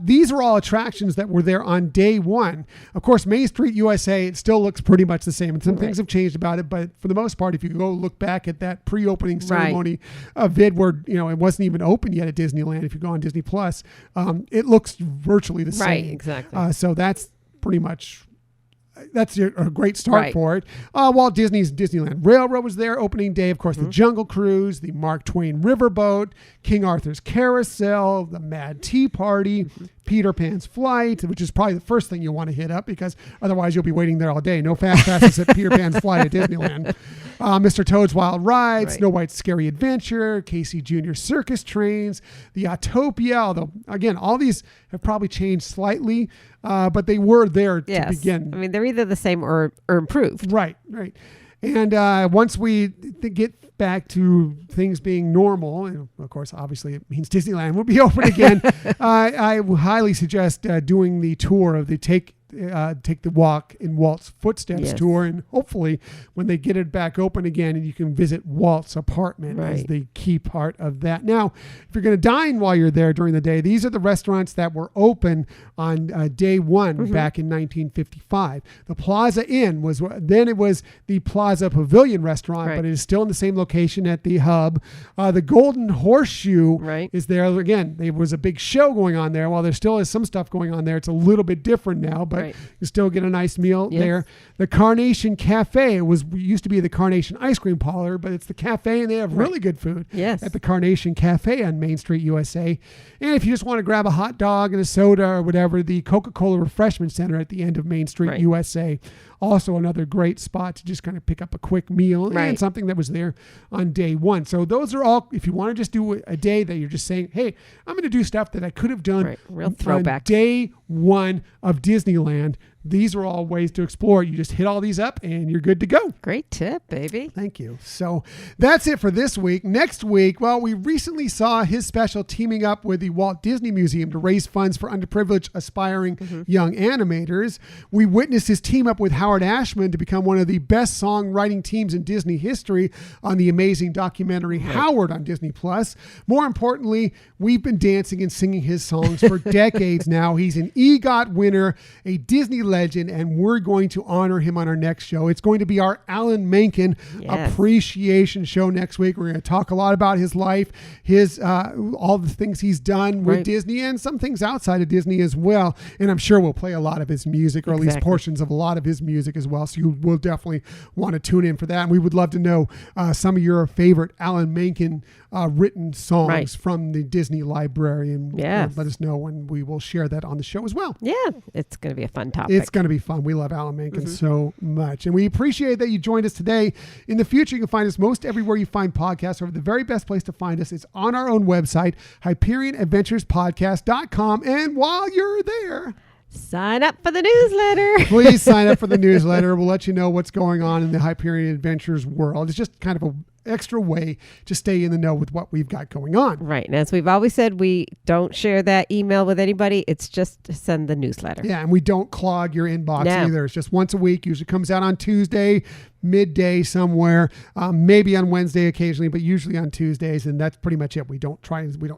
these are all attractions that were there on day one. Of course, Main Street USA, it still looks pretty much the same. And some things have changed about it, but for the most part, if you go look back at that pre-opening ceremony vid where, it wasn't even open yet at Disneyland, if you go on Disney Plus, it looks virtually the same. Right, exactly. So that's pretty much that's a great start for it. Walt Disney's Disneyland Railroad was there opening day. Of course, the Jungle Cruise, the Mark Twain Riverboat, King Arthur's Carousel, the Mad Tea Party, Peter Pan's Flight, which is probably the first thing you want to hit up because otherwise you'll be waiting there all day. No fast passes at Peter Pan's Flight at Disneyland. Mr. Toad's Wild Ride, Snow White's Scary Adventure, Casey Jr. Circus Trains, the Autopia, although, again, all these have probably changed slightly, but they were there to begin. I mean, they're either the same or improved. Right. And once we get back to things being normal, and of course, obviously, it means Disneyland will be open again, I highly suggest doing the tour of the Take the Walk in Walt's Footsteps tour, and hopefully when they get it back open again and you can visit Walt's apartment is the key part of that. Now, if you're going to dine while you're there during the day, these are the restaurants that were open on day one back in 1955. The Plaza Inn was the Plaza Pavilion restaurant, but it is still in the same location at the hub. The Golden Horseshoe is there. Again, there was a big show going on there. While there still is some stuff going on there, it's a little bit different now, but you still get a nice meal there. The Carnation Cafe used to be the Carnation Ice Cream Parlor, but it's the cafe, and they have really good food at the Carnation Cafe on Main Street, USA. And if you just want to grab a hot dog and a soda or whatever, the Coca-Cola Refreshment Center at the end of Main Street, USA. Also another great spot to just kind of pick up a quick meal and something that was there on day one. So those are all, if you want to just do a day that you're just saying, hey, I'm going to do stuff that I could have done real throwback. On day one of Disneyland. These are all ways to explore. You just hit all these up and you're good to go. Great tip, baby. Thank you. So that's it for this week. Next week, well, we recently saw his special teaming up with the Walt Disney Museum to raise funds for underprivileged aspiring young animators. We witnessed his team up with Howard Ashman to become one of the best songwriting teams in Disney history on the amazing documentary Howard on Disney Plus. More importantly, we've been dancing and singing his songs for decades now. He's an EGOT winner, a Disney legend, and we're going to honor him on our next show. It's going to be our Alan Menken appreciation show next week. We're going to talk a lot about his life, his all the things he's done with Disney and some things outside of Disney as well. And I'm sure we'll play a lot of his music, or at least portions of a lot of his music as well. So you will definitely want to tune in for that. And we would love to know some of your favorite Alan Menken written songs from the Disney library, and let us know, and we will share that on the show as well. Yeah, it's going to be a fun topic. It's going to be fun. We love Alan Menken so much, and we appreciate that you joined us today. In the future, you can find us most everywhere you find podcasts, or the very best place to find us is on our own website, HyperionAdventurespodcast.com. And while you're there, sign up for the newsletter. Please sign up for the newsletter. We'll let you know what's going on in the Hyperion Adventures world. It's just kind of a extra way to stay in the know with what we've got going on. Right. And as we've always said, we don't share that email with anybody. It's just to send the newsletter. Yeah. And we don't clog your inbox either. It's just once a week. Usually comes out on Tuesday, midday somewhere, maybe on Wednesday occasionally, but usually on Tuesdays. And that's pretty much it. We don't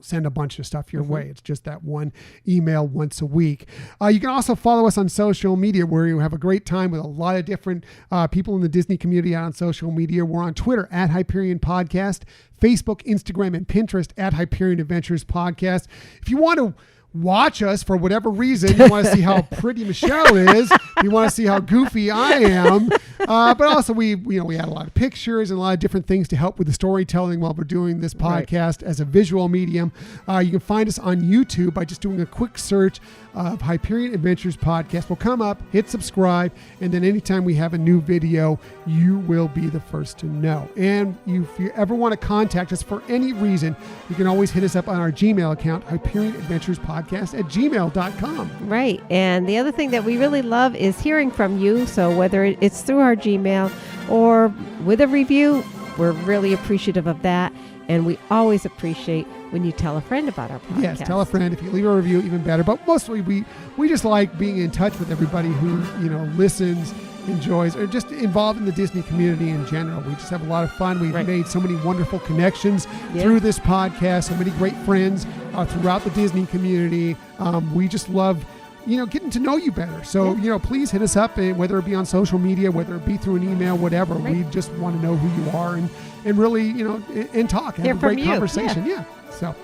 send a bunch of stuff your way. It's just that one email once a week. You can also follow us on social media, where you have a great time with a lot of different people in the Disney community out on social media. We're on Twitter at Hyperion Podcast, Facebook, Instagram, and Pinterest at Hyperion Adventures Podcast. If you want to watch us for whatever reason, you want to see how pretty Michelle is, you want to see how goofy I am, but also we add a lot of pictures and a lot of different things to help with the storytelling while we're doing this podcast as a visual medium. You can find us on YouTube by just doing a quick search of Hyperion Adventures Podcast. Will come up, hit subscribe, and then anytime we have a new video, you will be the first to know. And if you ever want to contact us for any reason, you can always hit us up on our Gmail account, HyperionAdventuresPodcast@gmail.com. Right. And the other thing that we really love is hearing from you. So whether it's through our Gmail or with a review, we're really appreciative of that. And we always appreciate when you tell a friend about our podcast. Yes, tell a friend. If you leave a review, even better. But mostly we just like being in touch with everybody who, listens, enjoys, or just involved in the Disney community in general. We just have a lot of fun. We've made so many wonderful connections through this podcast, so many great friends throughout the Disney community. We just love getting to know you better. So, please hit us up, and whether it be on social media, whether it be through an email, whatever. We just want to know who you are and really, and talk and have a great conversation. Yeah. So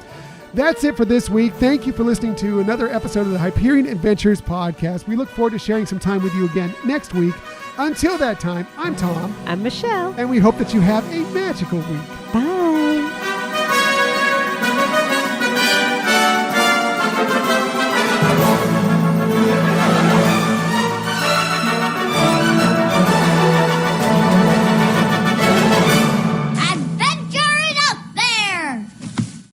That's it for this week. Thank you for listening to another episode of the Hyperion Adventures podcast. We look forward to sharing some time with you again next week. Until that time, I'm Tom. I'm Michelle. And we hope that you have a magical week. Bye.